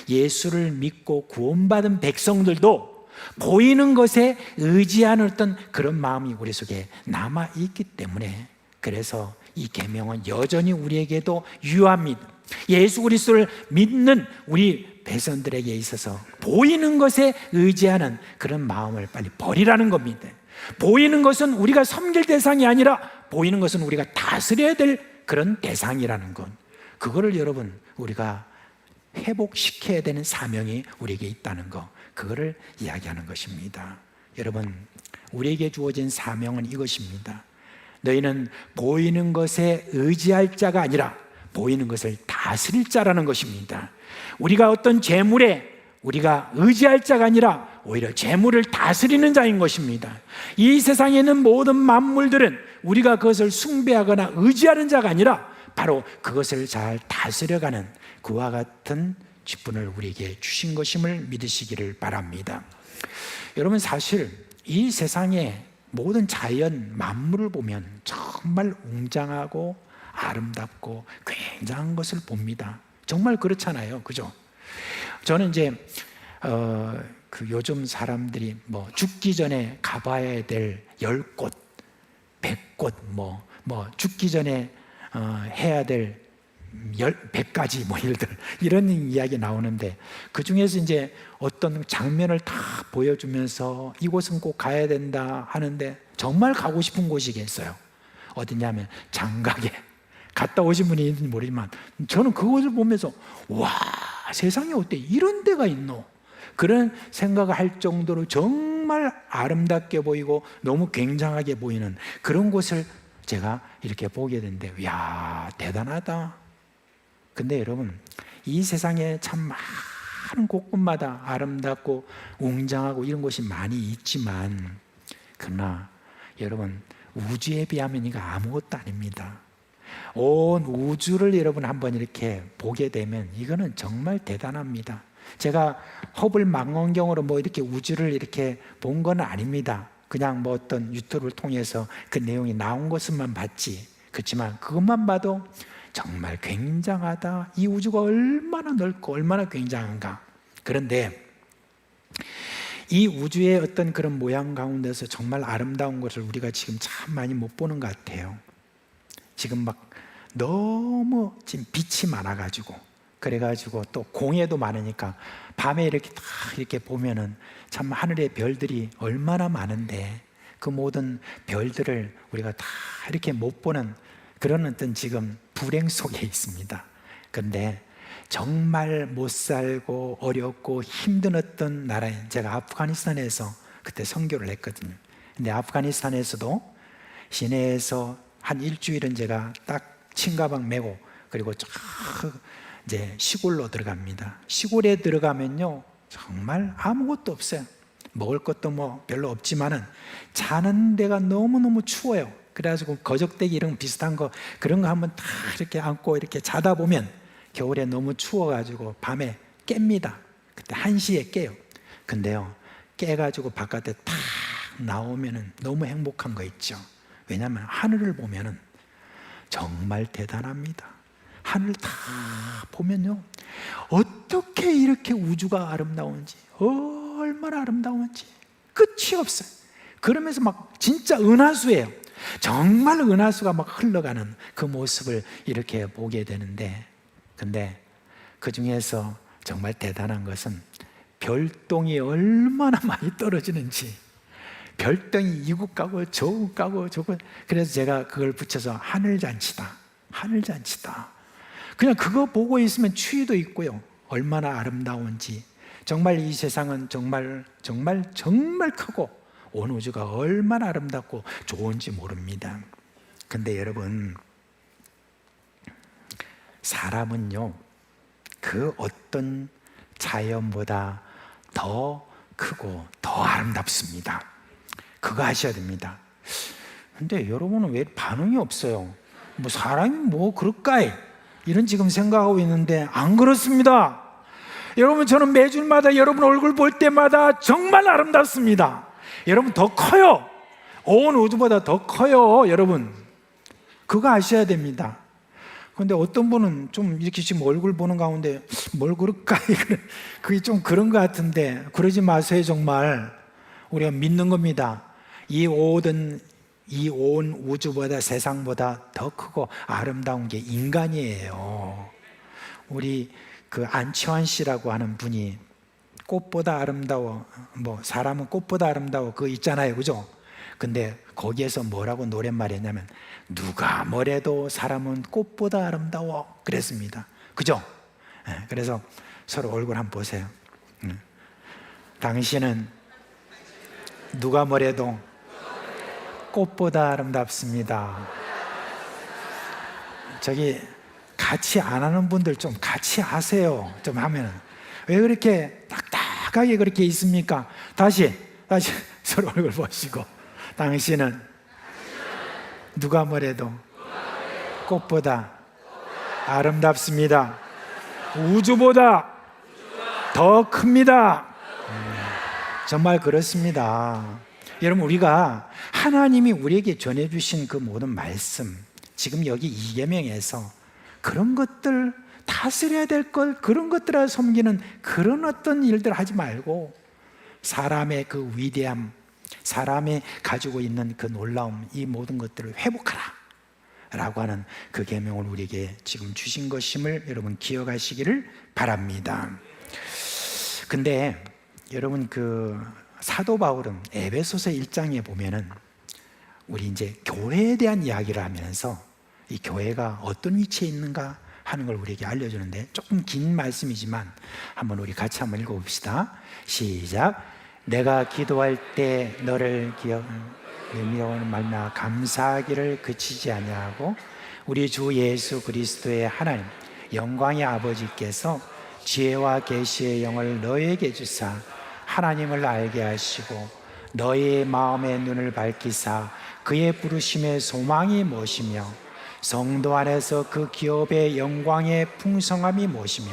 예수를 믿고 구원받은 백성들도 보이는 것에 의지하는 어떤 그런 마음이 우리 속에 남아있기 때문에, 그래서 이 계명은 여전히 우리에게도 유효합니다. 예수 그리스도를 믿는 우리 백성들에게 있어서 보이는 것에 의지하는 그런 마음을 빨리 버리라는 겁니다. 보이는 것은 우리가 섬길 대상이 아니라 보이는 것은 우리가 다스려야 될 그런 대상이라는 것, 그거를 여러분 우리가 회복시켜야 되는 사명이 우리에게 있다는 것, 그거를 이야기하는 것입니다. 여러분, 우리에게 주어진 사명은 이것입니다. 너희는 보이는 것에 의지할 자가 아니라 보이는 것을 다스릴 자라는 것입니다. 우리가 어떤 재물에 우리가 의지할 자가 아니라 오히려 재물을 다스리는 자인 것입니다. 이 세상에 있는 모든 만물들은 우리가 그것을 숭배하거나 의지하는 자가 아니라 바로 그것을 잘 다스려가는 그와 같은 직분을 우리에게 주신 것임을 믿으시기를 바랍니다. 여러분, 사실 이 세상의 모든 자연 만물을 보면 정말 웅장하고 아름답고 굉장한 것을 봅니다. 정말 그렇잖아요, 그죠? 저는 이제 요즘 사람들이 뭐 죽기 전에 가봐야 될 10곳, 100곳, 뭐 죽기 전에 해야 될 100가지 뭐 이런 이야기 나오는데, 그 중에서 이제 어떤 장면을 다 보여주면서 이곳은 꼭 가야 된다 하는데 정말 가고 싶은 곳이겠어요. 어디냐면 장각에. 갔다 오신 분이 있는지 모르지만 저는 그곳을 보면서 와, 세상에 어때 이런 데가 있노? 그런 생각을 할 정도로 정말 아름답게 보이고 너무 굉장하게 보이는 그런 곳을 제가 이렇게 보게 되는데, 이야, 대단하다. 근데 여러분, 이 세상에 참 많은 곳곳마다 아름답고 웅장하고 이런 곳이 많이 있지만, 그러나 여러분, 우주에 비하면 이거 아무것도 아닙니다. 온 우주를 여러분 한번 이렇게 보게 되면 이거는 정말 대단합니다. 제가 허블 망원경으로 뭐 이렇게 우주를 이렇게 본 건 아닙니다. 그냥 뭐 어떤 유튜브를 통해서 그 내용이 나온 것만 봤지. 그렇지만 그것만 봐도 정말 굉장하다. 이 우주가 얼마나 넓고 얼마나 굉장한가. 그런데 이 우주의 어떤 그런 모양 가운데서 정말 아름다운 것을 우리가 지금 참 많이 못 보는 것 같아요. 지금 막 너무 지금 빛이 많아가지고, 그래가지고 또 공해도 많으니까 밤에 이렇게 딱 이렇게 보면은 참 하늘의 별들이 얼마나 많은데 그 모든 별들을 우리가 다 이렇게 못 보는 그런 어떤 지금 불행 속에 있습니다. 그런데 정말 못 살고 어렵고 힘든 어떤 나라에, 제가 아프가니스탄에서 그때 선교를 했거든요. 근데 아프가니스탄에서도 시내에서 한 일주일은 제가 딱 침가방 메고 그리고 쫙 이제 시골로 들어갑니다. 시골에 들어가면요 정말 아무것도 없어요. 먹을 것도 뭐 별로 없지만은 자는 데가 너무너무 추워요. 그래가지고 거적대기 이런 비슷한 거, 그런 거 한번 다 이렇게 안고 이렇게 자다 보면 겨울에 너무 추워가지고 밤에 깹니다. 그때 1시에 깨요. 근데요 깨가지고 바깥에 탁 나오면은 너무 행복한 거 있죠. 왜냐하면 하늘을 보면은 정말 대단합니다. 하늘 다 보면요 어떻게 이렇게 우주가 아름다운지, 얼마나 아름다운지 끝이 없어요. 그러면서 막 진짜 은하수예요. 정말 은하수가 막 흘러가는 그 모습을 이렇게 보게 되는데, 근데 그 중에서 정말 대단한 것은 별똥이 얼마나 많이 떨어지는지, 별똥이 이곳 가고 저곳 가고 저곳. 그래서 제가 그걸 붙여서 하늘잔치다, 하늘잔치다. 그냥 그거 보고 있으면 추위도 있고요 얼마나 아름다운지. 정말 이 세상은 정말 정말 정말 크고 온 우주가 얼마나 아름답고 좋은지 모릅니다. 근데 여러분, 사람은요 그 어떤 자연보다 더 크고 더 아름답습니다. 그거 아셔야 됩니다. 근데 여러분은 왜 반응이 없어요? 뭐 사람이 뭐 그럴까이? 이런 지금 생각하고 있는데 안 그렇습니다. 여러분, 저는 매주마다 여러분 얼굴 볼 때마다 정말 아름답습니다. 여러분 더 커요. 온 우주보다 더 커요. 여러분 그거 아셔야 됩니다. 근데 어떤 분은 좀 이렇게 지금 얼굴 보는 가운데 뭘 그럴까? 그게 좀 그런 것 같은데 그러지 마세요. 정말 우리가 믿는 겁니다. 이 온 우주보다 세상보다 더 크고 아름다운 게 인간이에요. 우리 그 안치환 씨라고 하는 분이 꽃보다 아름다워, 뭐 사람은 꽃보다 아름다워 그거 있잖아요, 그죠? 근데 거기에서 뭐라고 노랫말이 했냐면 누가 뭐래도 사람은 꽃보다 아름다워 그랬습니다. 그죠? 그래서 서로 얼굴 한번 보세요. 당신은 누가 뭐래도 꽃보다 아름답습니다. 저기 같이 안 하는 분들 좀 같이 하세요. 좀 하면 왜 그렇게 딱딱하게 그렇게 있습니까? 다시 서로 얼굴 보시고 당신은 누가 뭐래도 꽃보다 아름답습니다. 우주보다 더 큽니다. 정말 그렇습니다. 여러분, 우리가 하나님이 우리에게 전해주신 그 모든 말씀, 지금 여기 이계명에서 그런 것들, 다스려야 될 것, 그런 것들을 섬기는 그런 어떤 일들 하지 말고 사람의 그 위대함, 사람이 가지고 있는 그 놀라움, 이 모든 것들을 회복하라 라고 하는 그 계명을 우리에게 지금 주신 것임을 여러분 기억하시기를 바랍니다. 근데 여러분, 그 사도 바울은 에베소서 1장에 보면은 우리 이제 교회에 대한 이야기를 하면서 이 교회가 어떤 위치에 있는가 하는 걸 우리에게 알려주는데, 조금 긴 말씀이지만 한번 우리 같이 한번 읽어봅시다. 시작. 내가 기도할 때 너를 기억하는 말나 감사하기를 그치지 아니하고 우리 주 예수 그리스도의 하나님 영광의 아버지께서 지혜와 계시의 영을 너에게 주사 하나님을 알게 하시고 너의 마음의 눈을 밝히사 그의 부르심의 소망이 무엇이며 성도 안에서 그 기업의 영광의 풍성함이 무엇이며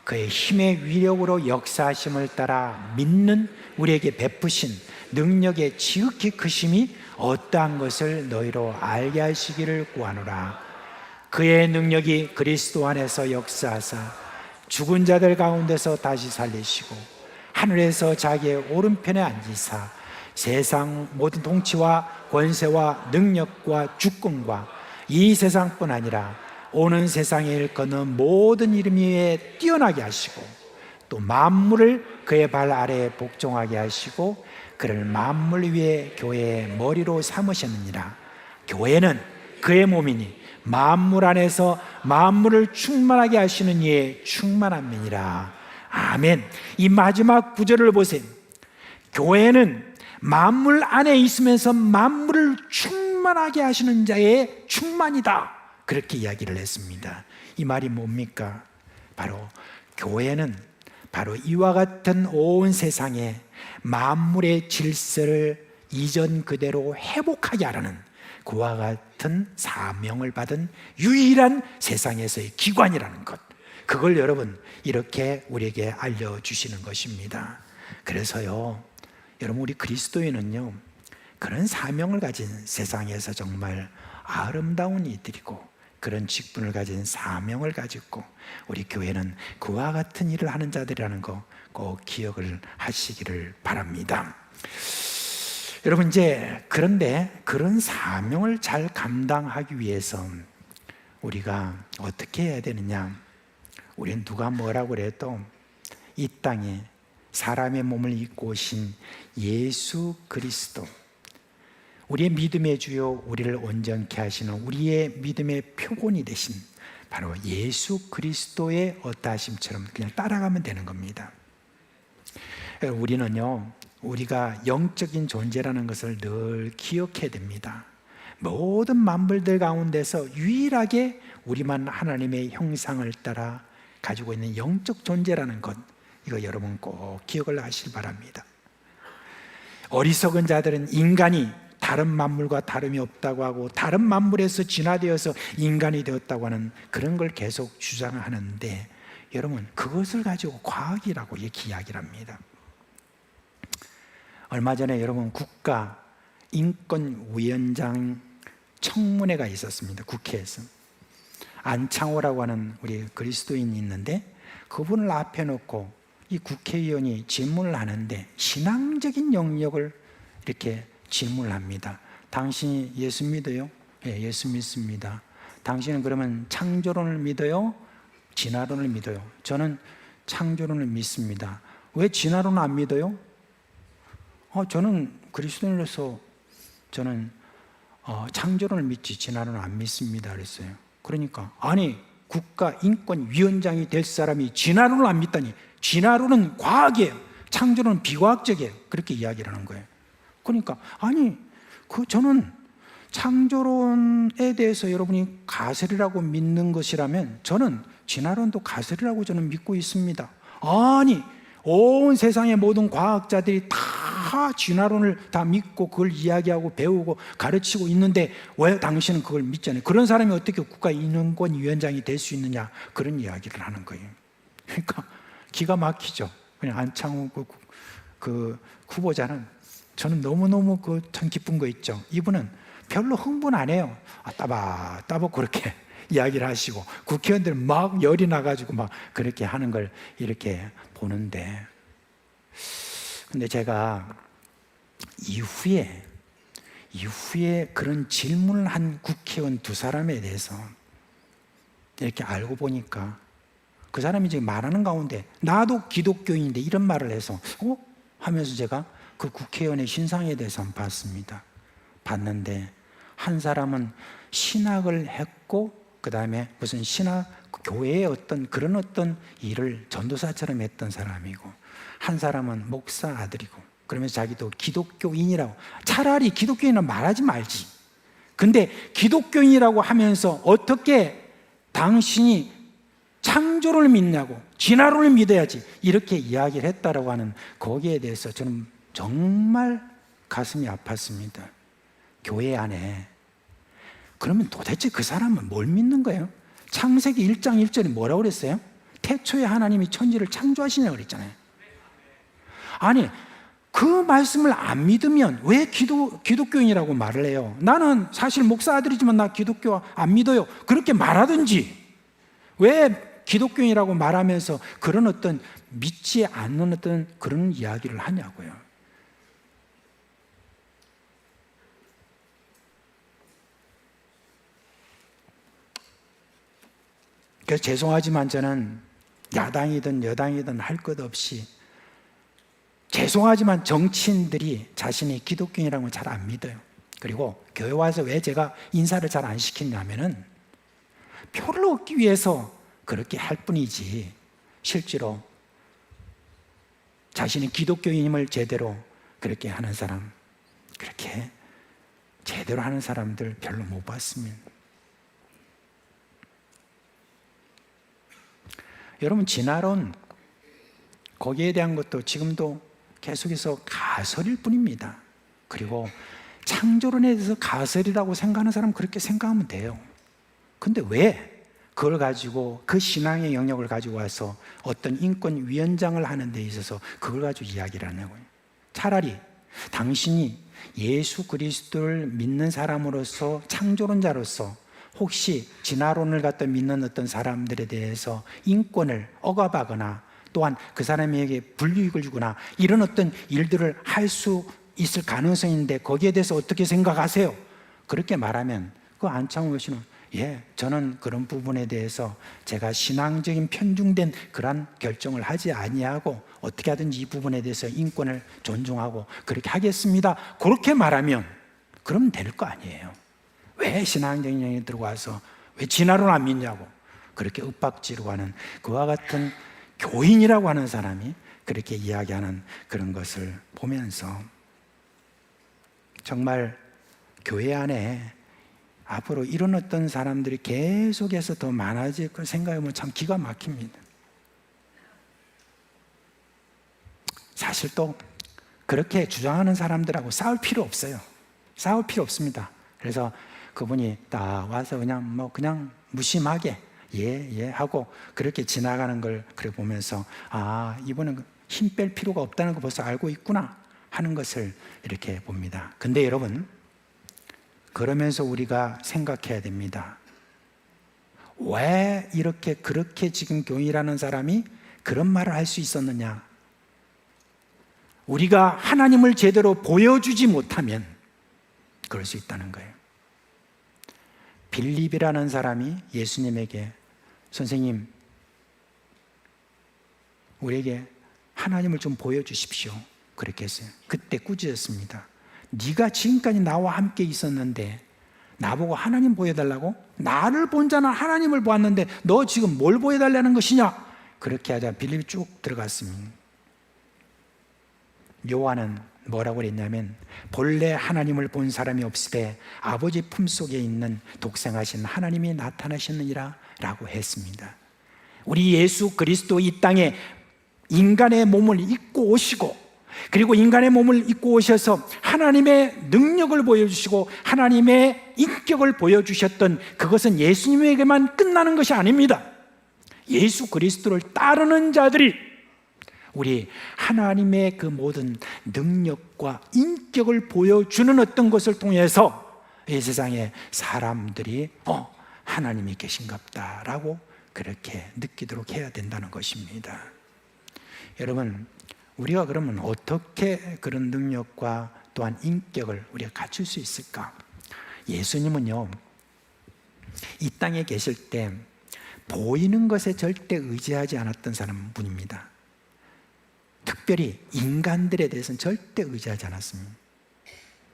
그의 힘의 위력으로 역사하심을 따라 믿는 우리에게 베푸신 능력의 지극히 크심이 어떠한 것을 너희로 알게 하시기를 구하노라. 그의 능력이 그리스도 안에서 역사하사 죽은 자들 가운데서 다시 살리시고 하늘에서 자기의 오른편에 앉으사 세상 모든 통치와 권세와 능력과 주권과 이 세상뿐 아니라 오는 세상에 일컫는 모든 이름 위에 뛰어나게 하시고 또 만물을 그의 발 아래에 복종하게 하시고 그를 만물 위에 교회의 머리로 삼으셨느니라. 교회는 그의 몸이니 만물 안에서 만물을 충만하게 하시는 이의 충만한 면이라. 아멘. 이 마지막 구절을 보세요. 교회는 만물 안에 있으면서 만물을 충만하게 하시는 자의 충만이다, 그렇게 이야기를 했습니다. 이 말이 뭡니까? 바로 교회는 바로 이와 같은 온 세상에 만물의 질서를 이전 그대로 회복하게 하라는 그와 같은 사명을 받은 유일한 세상에서의 기관이라는 것, 그걸 여러분 이렇게 우리에게 알려주시는 것입니다. 그래서요, 여러분, 우리 그리스도인은요 그런 사명을 가진 세상에서 정말 아름다운 이들이고 그런 직분을 가진 사명을 가지고 우리 교회는 그와 같은 일을 하는 자들이라는 거 꼭 기억을 하시기를 바랍니다. 여러분, 이제 그런데 그런 사명을 잘 감당하기 위해서 우리가 어떻게 해야 되느냐? 우리는 누가 뭐라고 그래도 이 땅에 사람의 몸을 입고 오신 예수 그리스도, 우리의 믿음의 주요, 우리를 온전케 하시는 우리의 믿음의 표본이 되신 바로 예수 그리스도의 어떠하심처럼 그냥 따라가면 되는 겁니다. 우리는요, 우리가 영적인 존재라는 것을 늘 기억해야 됩니다. 모든 만물들 가운데서 유일하게 우리만 하나님의 형상을 따라 가지고 있는 영적 존재라는 것, 이거 여러분 꼭 기억을 하시기 바랍니다. 어리석은 자들은 인간이 다른 만물과 다름이 없다고 하고 다른 만물에서 진화되어서 인간이 되었다고 하는 그런 걸 계속 주장하는데, 여러분 그것을 가지고 과학이라고 이렇게 이야기를 합니다. 얼마 전에 여러분 국가 인권위원장 청문회가 있었습니다. 국회에서 안창호라고 하는 우리 그리스도인이 있는데, 그분을 앞에 놓고 이 국회의원이 질문을 하는데 신앙적인 영역을 이렇게 질문을 합니다. 당신이 예수 믿어요? 예, 예수 믿습니다. 당신은 그러면 창조론을 믿어요? 진화론을 믿어요? 저는 창조론을 믿습니다. 왜 진화론을 안 믿어요? 저는 그리스도인으로서 저는 창조론을 믿지 진화론을 안 믿습니다 그랬어요. 그러니까 아니, 국가인권위원장이 될 사람이 진화론을 안 믿다니, 진화론은 과학이에요, 창조론은 비과학적이에요, 그렇게 이야기를 하는 거예요. 그러니까 아니, 저는 창조론에 대해서 여러분이 가설이라고 믿는 것이라면 저는 진화론도 가설이라고 저는 믿고 있습니다. 아니, 온 세상의 모든 과학자들이 다 진화론을 다 믿고 그걸 이야기하고 배우고 가르치고 있는데 왜 당신은 그걸 믿잖아요. 그런 사람이 어떻게 국가인권위원장이 될 수 있느냐, 그런 이야기를 하는 거예요. 그러니까 기가 막히죠. 그냥 안창호 그 후보자는 저는 너무너무 참 기쁜 거 있죠. 이분은 별로 흥분 안 해요. 따박따박 그렇게 이야기를 하시고 국회의원들 막 열이 나가지고 막 그렇게 하는 걸 이렇게 보는데, 근데 제가 이후에 그런 질문을 한 국회의원 두 사람에 대해서 이렇게 알고 보니까 그 사람이 지금 말하는 가운데 나도 기독교인인데 이런 말을 해서 하면서 제가 그 국회의원의 신상에 대해서 한번 봤는데, 한 사람은 신학을 했고 그 다음에 무슨 교회의 어떤 일을 전도사처럼 했던 사람이고, 한 사람은 목사 아들이고, 그러면서 자기도 기독교인이라고. 차라리 기독교인은 말하지 말지. 근데 기독교인이라고 하면서 어떻게 당신이 창조를 믿냐고, 진화론을 믿어야지, 이렇게 이야기를 했다라고 하는 거기에 대해서 저는 정말 가슴이 아팠습니다. 교회 안에. 그러면 도대체 그 사람은 뭘 믿는 거예요? 창세기 1장 1절에 뭐라고 그랬어요? 태초에 하나님이 천지를 창조하시냐고 그랬잖아요. 아니, 그 말씀을 안 믿으면 왜 기독교인이라고 말을 해요? 나는 사실 목사 아들이지만 나 기독교 안 믿어요, 그렇게 말하든지, 왜 기독교인이라고 말하면서 그런 어떤 믿지 않는 어떤 그런 이야기를 하냐고요. 그래서 죄송하지만 저는 야당이든 여당이든 할 것 없이, 죄송하지만 정치인들이 자신이 기독교인이라는 걸 잘 안 믿어요. 그리고 교회 와서 왜 제가 인사를 잘 안 시키냐면은 표를 얻기 위해서 그렇게 할 뿐이지, 실제로 자신이 기독교인임을 제대로 그렇게 하는 사람, 그렇게 제대로 하는 사람들 별로 못 봤습니다. 여러분, 진화론, 거기에 대한 것도 지금도 계속해서 가설일 뿐입니다. 그리고 창조론에 대해서 가설이라고 생각하는 사람은 그렇게 생각하면 돼요. 근데 왜 그걸 가지고, 그 신앙의 영역을 가지고 와서 어떤 인권위원장을 하는 데 있어서 그걸 가지고 이야기를 하냐고요. 차라리 당신이 예수 그리스도를 믿는 사람으로서, 창조론자로서 혹시 진화론을 갖다 믿는 어떤 사람들에 대해서 인권을 억압하거나 또한 그 사람에게 불이익을 주거나 이런 어떤 일들을 할 수 있을 가능성인데 거기에 대해서 어떻게 생각하세요? 그렇게 말하면 그 안창호 씨는 저는 그런 부분에 대해서 제가 신앙적인 편중된 그런 결정을 하지 아니하고 어떻게 하든지 이 부분에 대해서 인권을 존중하고 그렇게 하겠습니다, 그렇게 말하면 그러면 될 거 아니에요. 왜 신앙적인 영역에 들어와서 왜 진화론 안 믿냐고 그렇게 윽박지르고 하는, 그와 같은 교인이라고 하는 사람이 그렇게 이야기하는 그런 것을 보면서 정말 교회 안에 앞으로 이런 어떤 사람들이 계속해서 더 많아질 걸 생각해보면 참 기가 막힙니다. 사실 또 그렇게 주장하는 사람들하고 싸울 필요 없어요. 싸울 필요 없습니다. 그래서 그분이 딱 와서 그냥 무심하게 하고 그렇게 지나가는 걸 그래 보면서 이분은 힘 뺄 필요가 없다는 거 벌써 알고 있구나 하는 것을 이렇게 봅니다. 근데 여러분, 그러면서 우리가 생각해야 됩니다. 왜 그렇게 지금 교인이라는 사람이 그런 말을 할 수 있었느냐? 우리가 하나님을 제대로 보여주지 못하면 그럴 수 있다는 거예요. 빌립이라는 사람이 예수님에게, 선생님, 우리에게 하나님을 좀 보여주십시오, 그렇게 했어요. 그때 꾸짖었습니다. 네가 지금까지 나와 함께 있었는데 나보고 하나님 보여달라고? 나를 본 자는 하나님을 보았는데 너 지금 뭘 보여달라는 것이냐? 그렇게 하자 빌립이 쭉 들어갔습니다. 요한은 뭐라고 그랬냐면, 본래 하나님을 본 사람이 없으되 아버지 품속에 있는 독생하신 하나님이 나타나셨느니라 라고 했습니다. 우리 예수 그리스도 이 땅에 인간의 몸을 입고 오시고, 그리고 인간의 몸을 입고 오셔서 하나님의 능력을 보여주시고 하나님의 인격을 보여주셨던 그것은 예수님에게만 끝나는 것이 아닙니다. 예수 그리스도를 따르는 자들이 우리 하나님의 그 모든 능력과 인격을 보여주는 어떤 것을 통해서 이 세상에 사람들이 하나님이 계신갑다라고 그렇게 느끼도록 해야 된다는 것입니다. 여러분, 우리가 그러면 어떻게 그런 능력과 또한 인격을 우리가 갖출 수 있을까? 예수님은요, 이 땅에 계실 때 보이는 것에 절대 의지하지 않았던 분입니다. 특별히 인간들에 대해서는 절대 의지하지 않았습니다.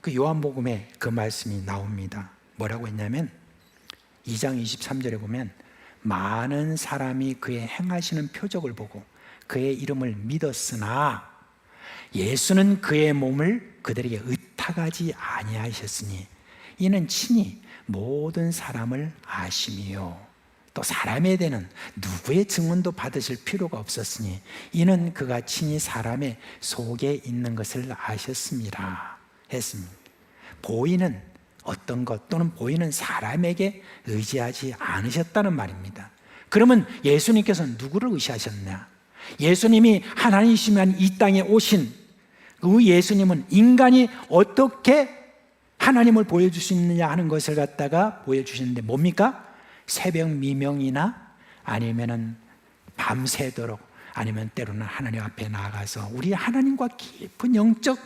그 요한복음에 그 말씀이 나옵니다. 뭐라고 했냐면 2장 23절에 보면 많은 사람이 그의 행하시는 표적을 보고 그의 이름을 믿었으나 예수는 그의 몸을 그들에게 의탁하지 아니하셨으니 이는 친히 모든 사람을 아심이요 또 사람에 대한 누구의 증언도 받으실 필요가 없었으니 이는 그가 친히 사람의 속에 있는 것을 아셨습니다 했습니다. 보이는 어떤 것 또는 보이는 사람에게 의지하지 않으셨다는 말입니다. 그러면 예수님께서는 누구를 의지하셨냐? 예수님이 하나님이시면 이 땅에 오신 그 예수님은 인간이 어떻게 하나님을 보여줄 수 있느냐 하는 것을 갖다가 보여주시는데 뭡니까? 새벽 미명이나 아니면은 밤새도록 아니면 때로는 하나님 앞에 나아가서 우리 하나님과 깊은 영적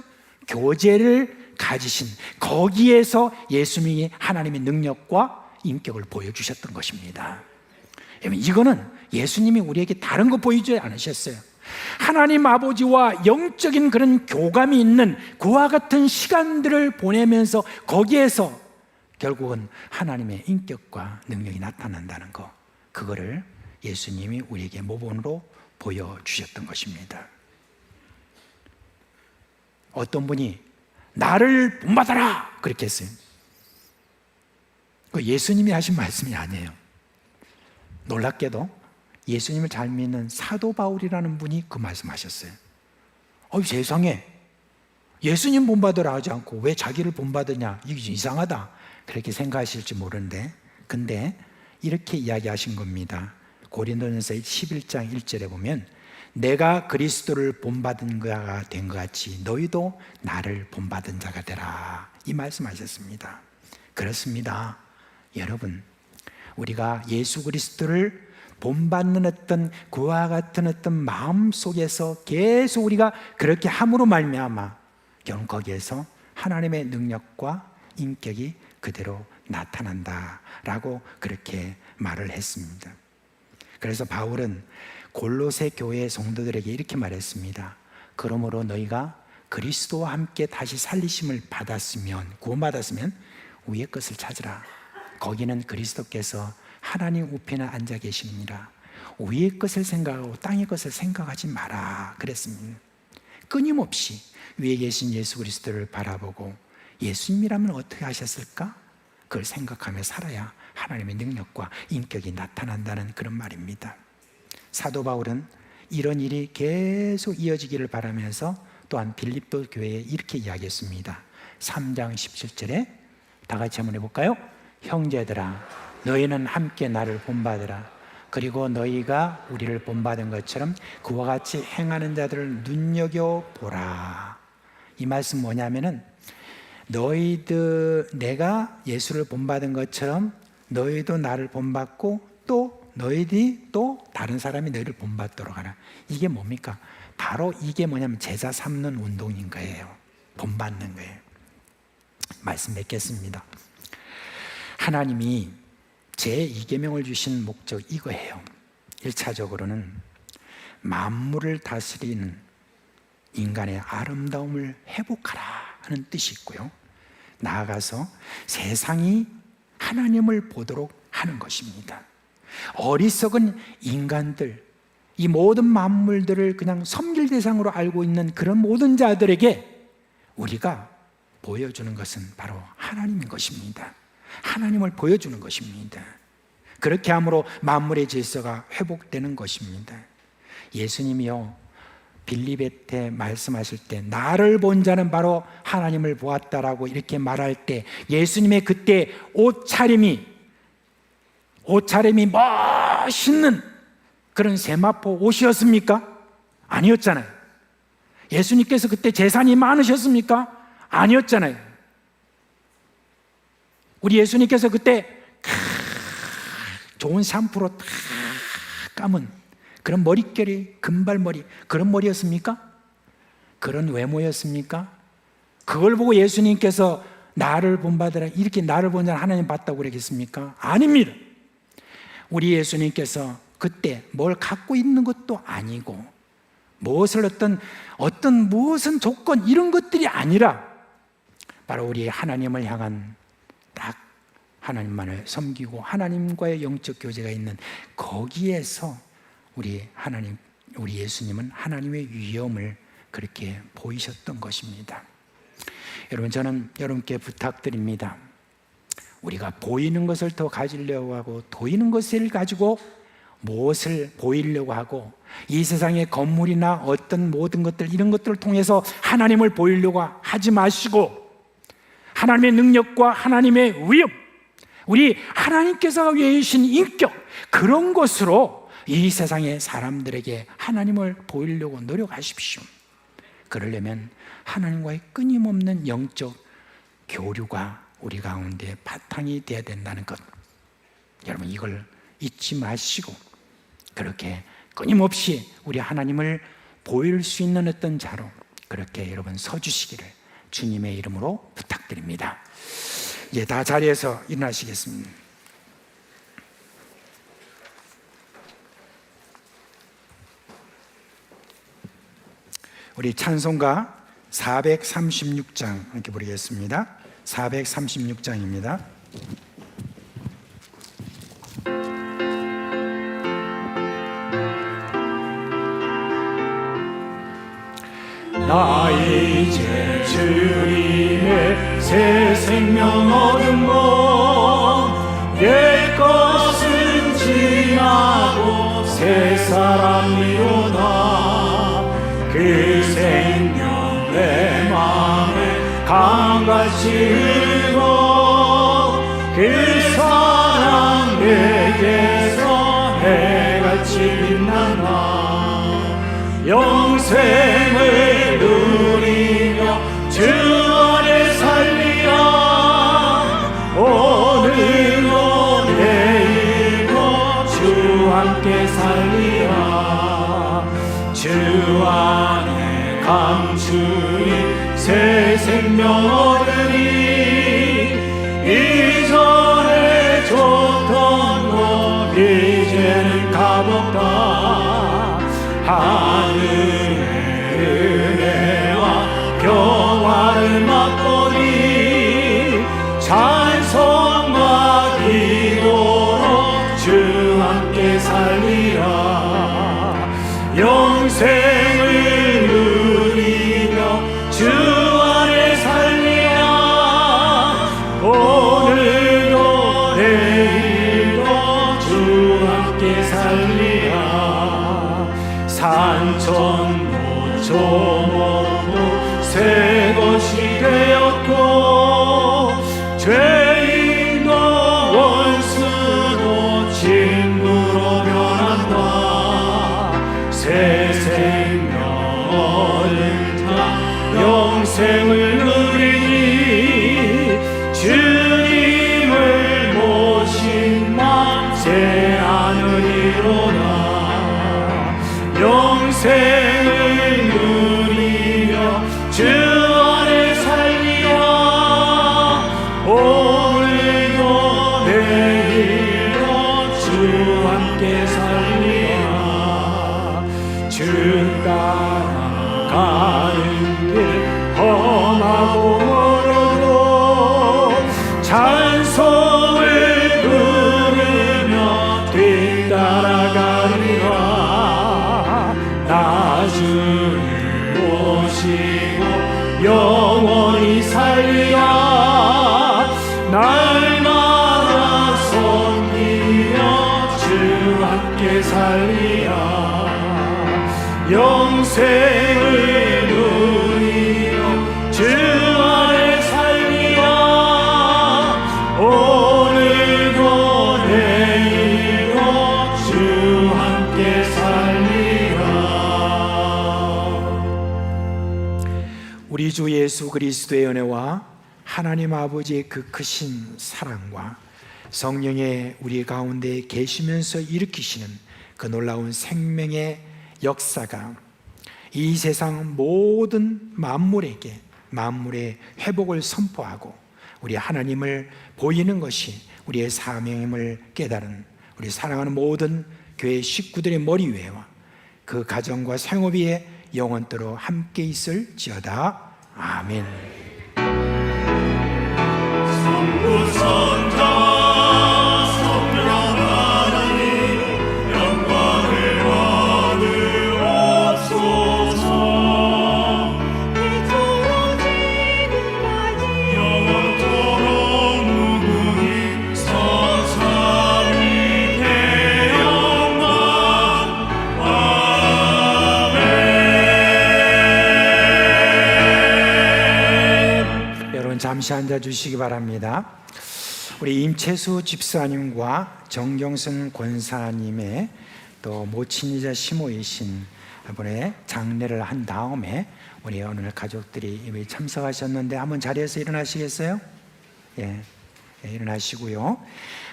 교제를 가지신 거기에서 예수님이 하나님의 능력과 인격을 보여주셨던 것입니다. 이거는 예수님이 우리에게 다른 거 보여주지 않으셨어요. 하나님 아버지와 영적인 그런 교감이 있는 그와 같은 시간들을 보내면서 거기에서 결국은 하나님의 인격과 능력이 나타난다는 거, 그거를 예수님이 우리에게 모본으로 보여주셨던 것입니다. 어떤 분이 나를 본받아라 그렇게 했어요. 그 예수님이 하신 말씀이 아니에요. 놀랍게도 예수님을 잘 믿는 사도 바울이라는 분이 그 말씀하셨어요. 세상에 예수님 본받으라 하지 않고 왜 자기를 본받으냐, 이게 이상하다 그렇게 생각하실지 모르는데, 근데 이렇게 이야기하신 겁니다. 고린도전서 11장 1절에 보면 내가 그리스도를 본받은 자가 된 것 같이 너희도 나를 본받은 자가 되라, 이 말씀하셨습니다. 그렇습니다. 여러분, 우리가 예수 그리스도를 본받는 어떤 그와 같은 어떤 마음 속에서 계속 우리가 그렇게 함으로 말미암아 결국 거기에서 하나님의 능력과 인격이 그대로 나타난다라고 그렇게 말을 했습니다. 그래서 바울은 골로새 교회 성도들에게 이렇게 말했습니다. 그러므로 너희가 그리스도와 함께 다시 살리심을 받았으면, 구원받았으면 위의 것을 찾으라. 거기는 그리스도께서 하나님 우편에 앉아 계십니다. 위의 것을 생각하고 땅의 것을 생각하지 마라 그랬습니다. 끊임없이 위에 계신 예수 그리스도를 바라보고 예수님이라면 어떻게 하셨을까? 그걸 생각하며 살아야 하나님의 능력과 인격이 나타난다는 그런 말입니다. 사도 바울은 이런 일이 계속 이어지기를 바라면서 또한 빌립보 교회에 이렇게 이야기했습니다. 3장 17절에 다 같이 한번 해볼까요? 형제들아 너희는 함께 나를 본받으라. 그리고 너희가 우리를 본받은 것처럼 그와 같이 행하는 자들을 눈여겨보라. 이 말씀 뭐냐면은 내가 예수를 본받은 것처럼 너희도 나를 본받고 또 너희들이 또 다른 사람이 너희를 본받도록 하라. 이게 뭡니까? 바로 이게 뭐냐면 제자 삼는 운동인 거예요. 본받는 거예요. 말씀 맺겠습니다. 하나님이 제2계명을 주신 목적 이거예요. 1차적으로는 만물을 다스리는 인간의 아름다움을 회복하라 하는 뜻이 있고요. 나아가서 세상이 하나님을 보도록 하는 것입니다. 어리석은 인간들, 이 모든 만물들을 그냥 섬길 대상으로 알고 있는 그런 모든 자들에게 우리가 보여주는 것은 바로 하나님인 것입니다. 하나님을 보여주는 것입니다. 그렇게 함으로 만물의 질서가 회복되는 것입니다. 예수님이요 빌립에 때 말씀하실 때 나를 본 자는 바로 하나님을 보았다라고 이렇게 말할 때 예수님의 그때 옷차림이 멋있는 그런 세마포 옷이었습니까? 아니었잖아요. 예수님께서 그때 재산이 많으셨습니까? 아니었잖아요. 우리 예수님께서 그때 좋은 샴푸로 다 감은 그런 머릿결이 금발머리 그런 머리였습니까? 그런 외모였습니까? 그걸 보고 예수님께서 나를 본받으라 이렇게 나를 본 자는 하나님 봤다고 그러겠습니까? 아닙니다. 우리 예수님께서 그때 뭘 갖고 있는 것도 아니고 무슨 조건 이런 것들이 아니라 바로 우리 하나님을 향한 딱 하나님만을 섬기고 하나님과의 영적 교제가 있는 거기에서 우리 예수님은 하나님의 위엄을 그렇게 보이셨던 것입니다. 여러분, 저는 여러분께 부탁드립니다. 우리가 보이는 것을 더 가지려고 하고 보이는 것을 가지고 무엇을 보이려고 하고 이 세상의 건물이나 어떤 모든 것들 이런 것들을 통해서 하나님을 보이려고 하지 마시고 하나님의 능력과 하나님의 위엄, 우리 하나님께서 위해주신 인격 그런 것으로 이 세상의 사람들에게 하나님을 보이려고 노력하십시오. 그러려면 하나님과의 끊임없는 영적 교류가 우리 가운데 바탕이 되어야 된다는 것, 여러분 이걸 잊지 마시고 그렇게 끊임없이 우리 하나님을 보일 수 있는 어떤 자로 그렇게 여러분 서주시기를 주님의 이름으로 부탁드립니다. 이제 다 자리에서 일어나시겠습니다. 우리 찬송가 436장 이렇게 부르겠습니다. 436장입니다. 나 이제 주님의 새 생명 얻은 몸 옛 것은 지나고 새 사람이로다 그 생명 내 맘에 강같이 흘고 그 사랑 내게서 해같이 빛난다 영생을 누리며 주 안에 살리라 오늘도 내일도 주 함께 살리라 주 안에 감추인 새 생명 얻으니 이전에 줬던 것 이제는 값없다 하늘의 은혜와 평화를 맛보니 찬송과 기도로 주 함께 살리라 영생을 누리며 주 안에 살리라 오늘도 내일도 주 함께 살리라 산천도 조목도 새 것이 되었고 죄인도 원수도 친구로 변한다 새 생명 얻은 자 영생을 누리니 주님을 모신 맘 새하늘이로다 영생을 누리며 주 안에 살리라 오늘도 내일도 주 함께 살리라 주 따라가는 길 험하고 멀어도 찬송을 부르며 뒤따라가리라 나 주를 모시고 영원히 살리라 날마다 섬기며 주 함께 살리라 영생 우리 주 예수 그리스도의 은혜와 하나님 아버지의 그 크신 사랑과 성령의 우리 가운데 계시면서 일으키시는 그 놀라운 생명의 역사가 이 세상 모든 만물에게 만물의 회복을 선포하고 우리 하나님을 보이는 것이 우리의 사명임을 깨달은 우리 사랑하는 모든 교회 식구들의 머리 위에와 그 가정과 생업위에 영원토록 함께 있을지어다. 아멘. 성부선자와 성령 하나님 영광을 받으옵소서. 영원토록 무궁히 서사히 대영광. 여러분 잠시 앉아 주시기 바랍니다. 우리 임채수 집사님과 정경선 권사님의 또 모친이자 시모이신 분의 장례를 한 다음에 우리 오늘 가족들이 이미 참석하셨는데 한번 자리에서 일어나시겠어요? 예, 일어나시고요.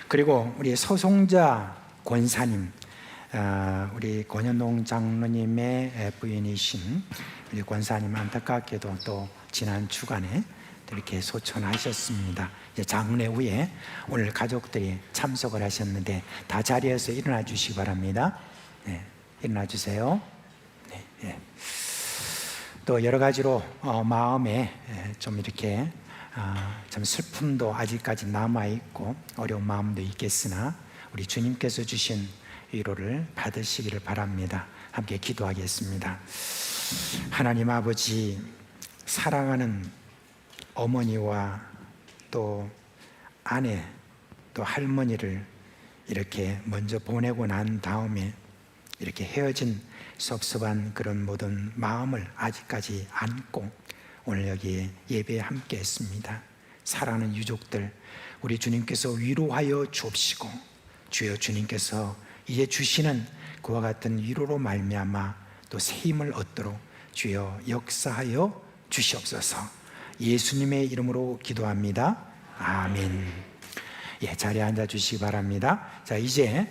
그리고 우리 서송자 권사님, 우리 권현동 장로님의 부인이신 우리 권사님 안타깝게도 또 지난 주간에 이렇게 소천하셨습니다. 이제 장례 후에 오늘 가족들이 참석을 하셨는데 다 자리에서 일어나 주시기 바랍니다. 네, 일어나 주세요. 네, 네. 또 여러 가지로 마음에 좀 이렇게 좀 슬픔도 아직까지 남아 있고 어려운 마음도 있겠으나 우리 주님께서 주신 위로를 받으시기를 바랍니다. 함께 기도하겠습니다. 하나님 아버지, 사랑하는 어머니와 또 아내 또 할머니를 이렇게 먼저 보내고 난 다음에 이렇게 헤어진 섭섭한 그런 모든 마음을 아직까지 안고 오늘 여기 예배에 함께 했습니다. 사랑하는 유족들, 우리 주님께서 위로하여 주옵시고 주여 주님께서 이제 주시는 그와 같은 위로로 말미암아 또 새 힘을 얻도록 주여 역사하여 주시옵소서. 예수님의 이름으로 기도합니다. 아멘. 예, 자리에 앉아 주시기 바랍니다. 자, 이제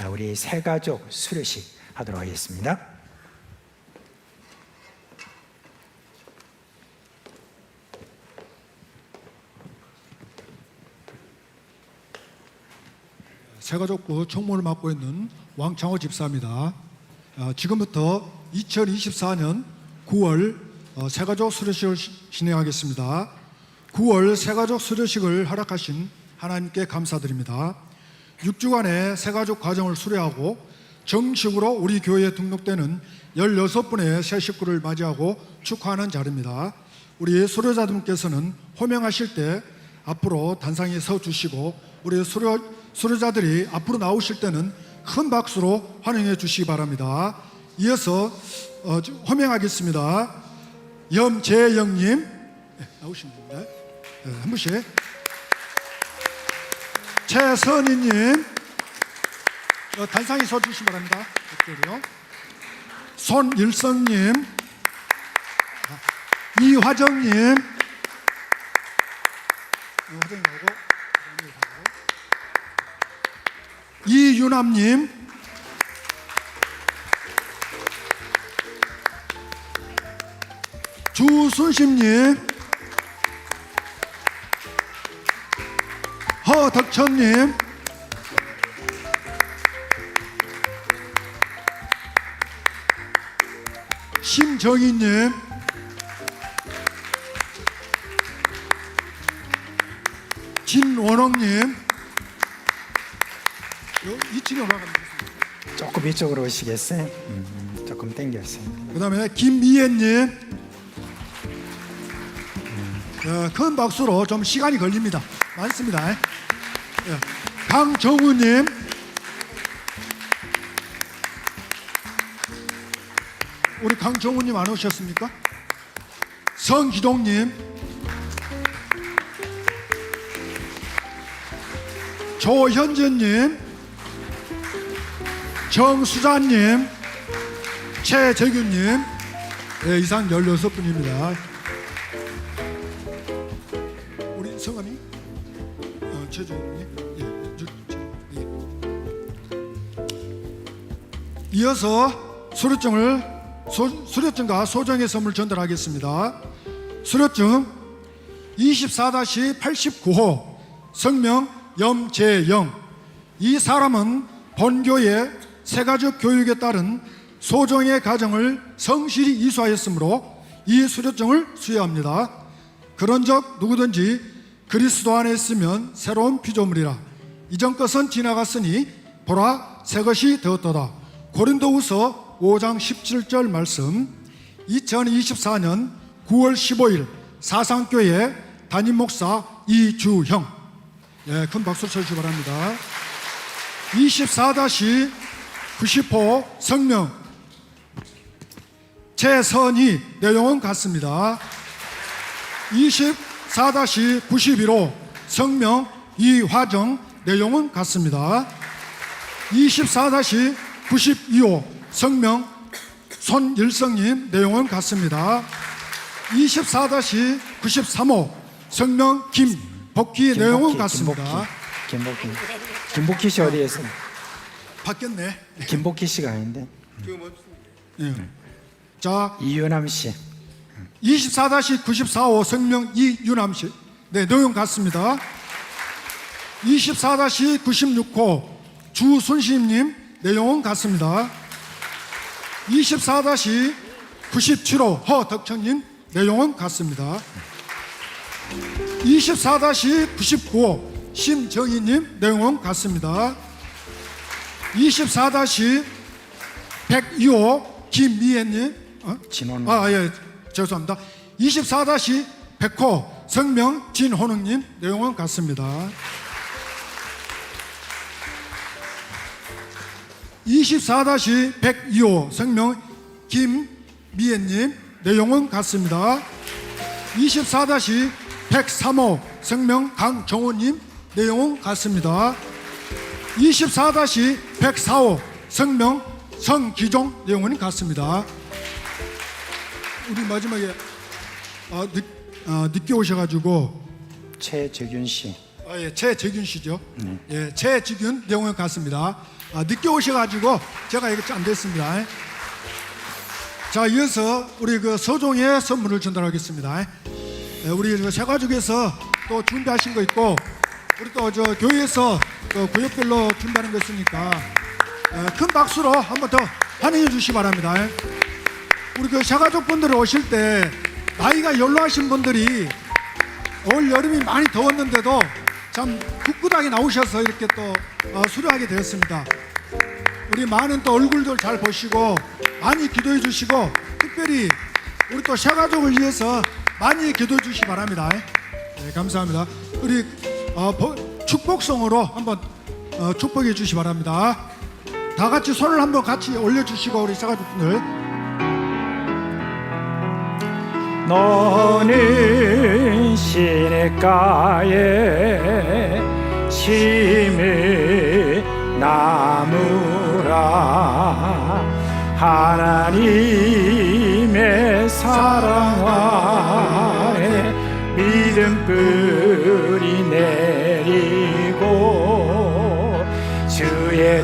우리 새가족 수료식 하도록 하겠습니다. 새가족부 총무를 맡고 있는 왕창호 집사입니다. 지금부터 2024년 9월 새가족 수료식을 진행하겠습니다. 9월 새가족 수료식을 허락하신 하나님께 감사드립니다. 6주간의 새가족 과정을 수료하고 정식으로 우리 교회에 등록되는 16분의 새 식구를 맞이하고 축하하는 자리입니다. 우리 수료자분께서는 호명하실 때 앞으로 단상에 서 주시고 우리 수료자들이 앞으로 나오실 때는 큰 박수로 환영해 주시기 바랍니다. 이어서 호명하겠습니다. 염재영님 나오시면 됩니다. 한 분씩. 최선희님 단상에 서 주시기 바랍니다. 손일성님, 이화정님, 화정이 나오고 이유남님, 주순심님, 허덕천님, 심정희님, 진원홍님, 2층에 올라갑니다. 조금 이쪽으로 오시겠어요? 조금 당겼어요. 그 다음에 김미애님, 큰 박수로 좀 시간이 걸립니다. 많습니다. 강정우님, 우리 강정우님 안 오셨습니까? 성기동님, 조현전님, 정수자님, 최재균님, 이상 16분입니다. 성함이 최주님. 예. 이어서 수료증과 소정의 선물 전달하겠습니다. 수료증 24-89호 성명 염재영. 이 사람은 본교의 새가족 교육에 따른 소정의 가정을 성실히 이수하였으므로 이 수료증을 수여합니다. 그런즉 누구든지 그리스도 안에 있으면 새로운 피조물이라. 이전 것은 지나갔으니 보라 새 것이 되었도다. 고린도후서 5장 17절 말씀. 2024년 9월 15일 사상교회 담임 목사 이주형. 예, 큰 박수 쳐주시기 바랍니다. 24-90호 성명 최선희. 내용은 같습니다. 24-91호 성명 이화정. 내용은 같습니다. 24-92호 성명 손일성님. 내용은 같습니다. 24-93호 성명 김복희. 내용은 같습니다. 김복희 씨 어디에 있어요? 바뀌었네. 김복희 씨가 아닌데. 예. 자, 이유남 씨. 24-94호 성명 이유남 씨. 네, 내용 같습니다. 24-96호 주순심님. 내용은 같습니다. 24-97호 허덕천님. 내용은 같습니다. 24-99호 심정희님. 내용은 같습니다. 24-102호 김미애님. 진원. 예, 죄송합니다. 24-100호 성명 진호능님. 내용은 같습니다. 24-102호 성명 김미애님. 내용은 같습니다. 24-103호 성명 강정호님. 내용은 같습니다. 24-104호 성명 성기종. 내용은 같습니다. 우리 마지막에 늦게 오셔가지고 최재균 씨. 예, 최재균 씨죠. 예, 최재균. 내용은 같습니다. 늦게 오셔가지고 제가 이거 안 됐습니다. 자, 이어서 우리 그 서종의 선물을 전달하겠습니다. 예, 우리 그 새가족에서 또 준비하신 거 있고, 우리 또 저 교회에서 또 구역별로 준비하는 거 있으니까 큰 박수로 한번 더 환영해 주시기 바랍니다. 우리 그 새가족분들 오실 때 나이가 연로하신 분들이 올 여름이 많이 더웠는데도 참 굳굳하게 나오셔서 이렇게 또 수료하게 되었습니다. 우리 많은 또 얼굴들 잘 보시고 많이 기도해 주시고, 특별히 우리 또 새가족을 위해서 많이 기도해 주시기 바랍니다. 네, 감사합니다. 우리 축복성으로 한번 축복해 주시기 바랍니다. 다 같이 손을 한번 같이 올려주시고, 우리 새가족분들. 너는 시냇가에 심히 나무라. 하나님의 사랑 아래 믿음 뿌리 내리고 주의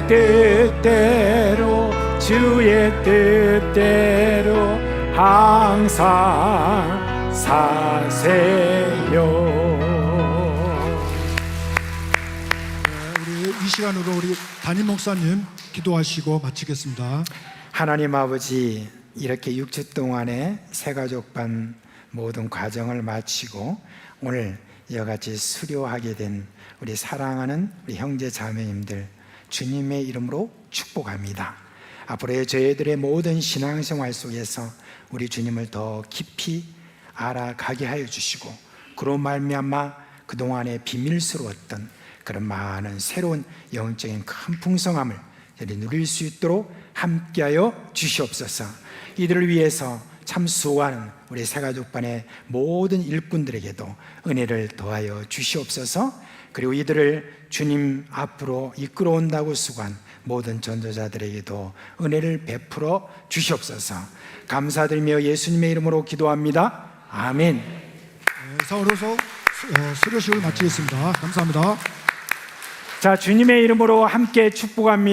뜻대로 항상 사세요. 우리 이 시간으로 우리 담임 목사님 기도하시고 마치겠습니다. 하나님 아버지, 이렇게 6주 동안의 새가족반 모든 과정을 마치고 오늘 이와같이 수료하게 된 우리 사랑하는 우리 형제 자매님들 주님의 이름으로 축복합니다. 앞으로의 저희들의 모든 신앙생활 속에서 우리 주님을 더 깊이 알아가게 하여 주시고, 그로 말미암아 그동안에 비밀스러웠던 그런 많은 새로운 영적인 큰 풍성함을 누릴 수 있도록 함께하여 주시옵소서. 이들을 위해서 참 수고하는 우리 새가족반의 모든 일꾼들에게도 은혜를 더하여 주시옵소서. 그리고 이들을 주님 앞으로 이끌어온다고 수고한 모든 전도자들에게도 은혜를 베풀어 주시옵소서. 감사드리며 예수님의 이름으로 기도합니다. 아멘. 서울호소 수료식을 마치겠습니다. 감사합니다. 자, 주님의 이름으로 함께 축복합니다.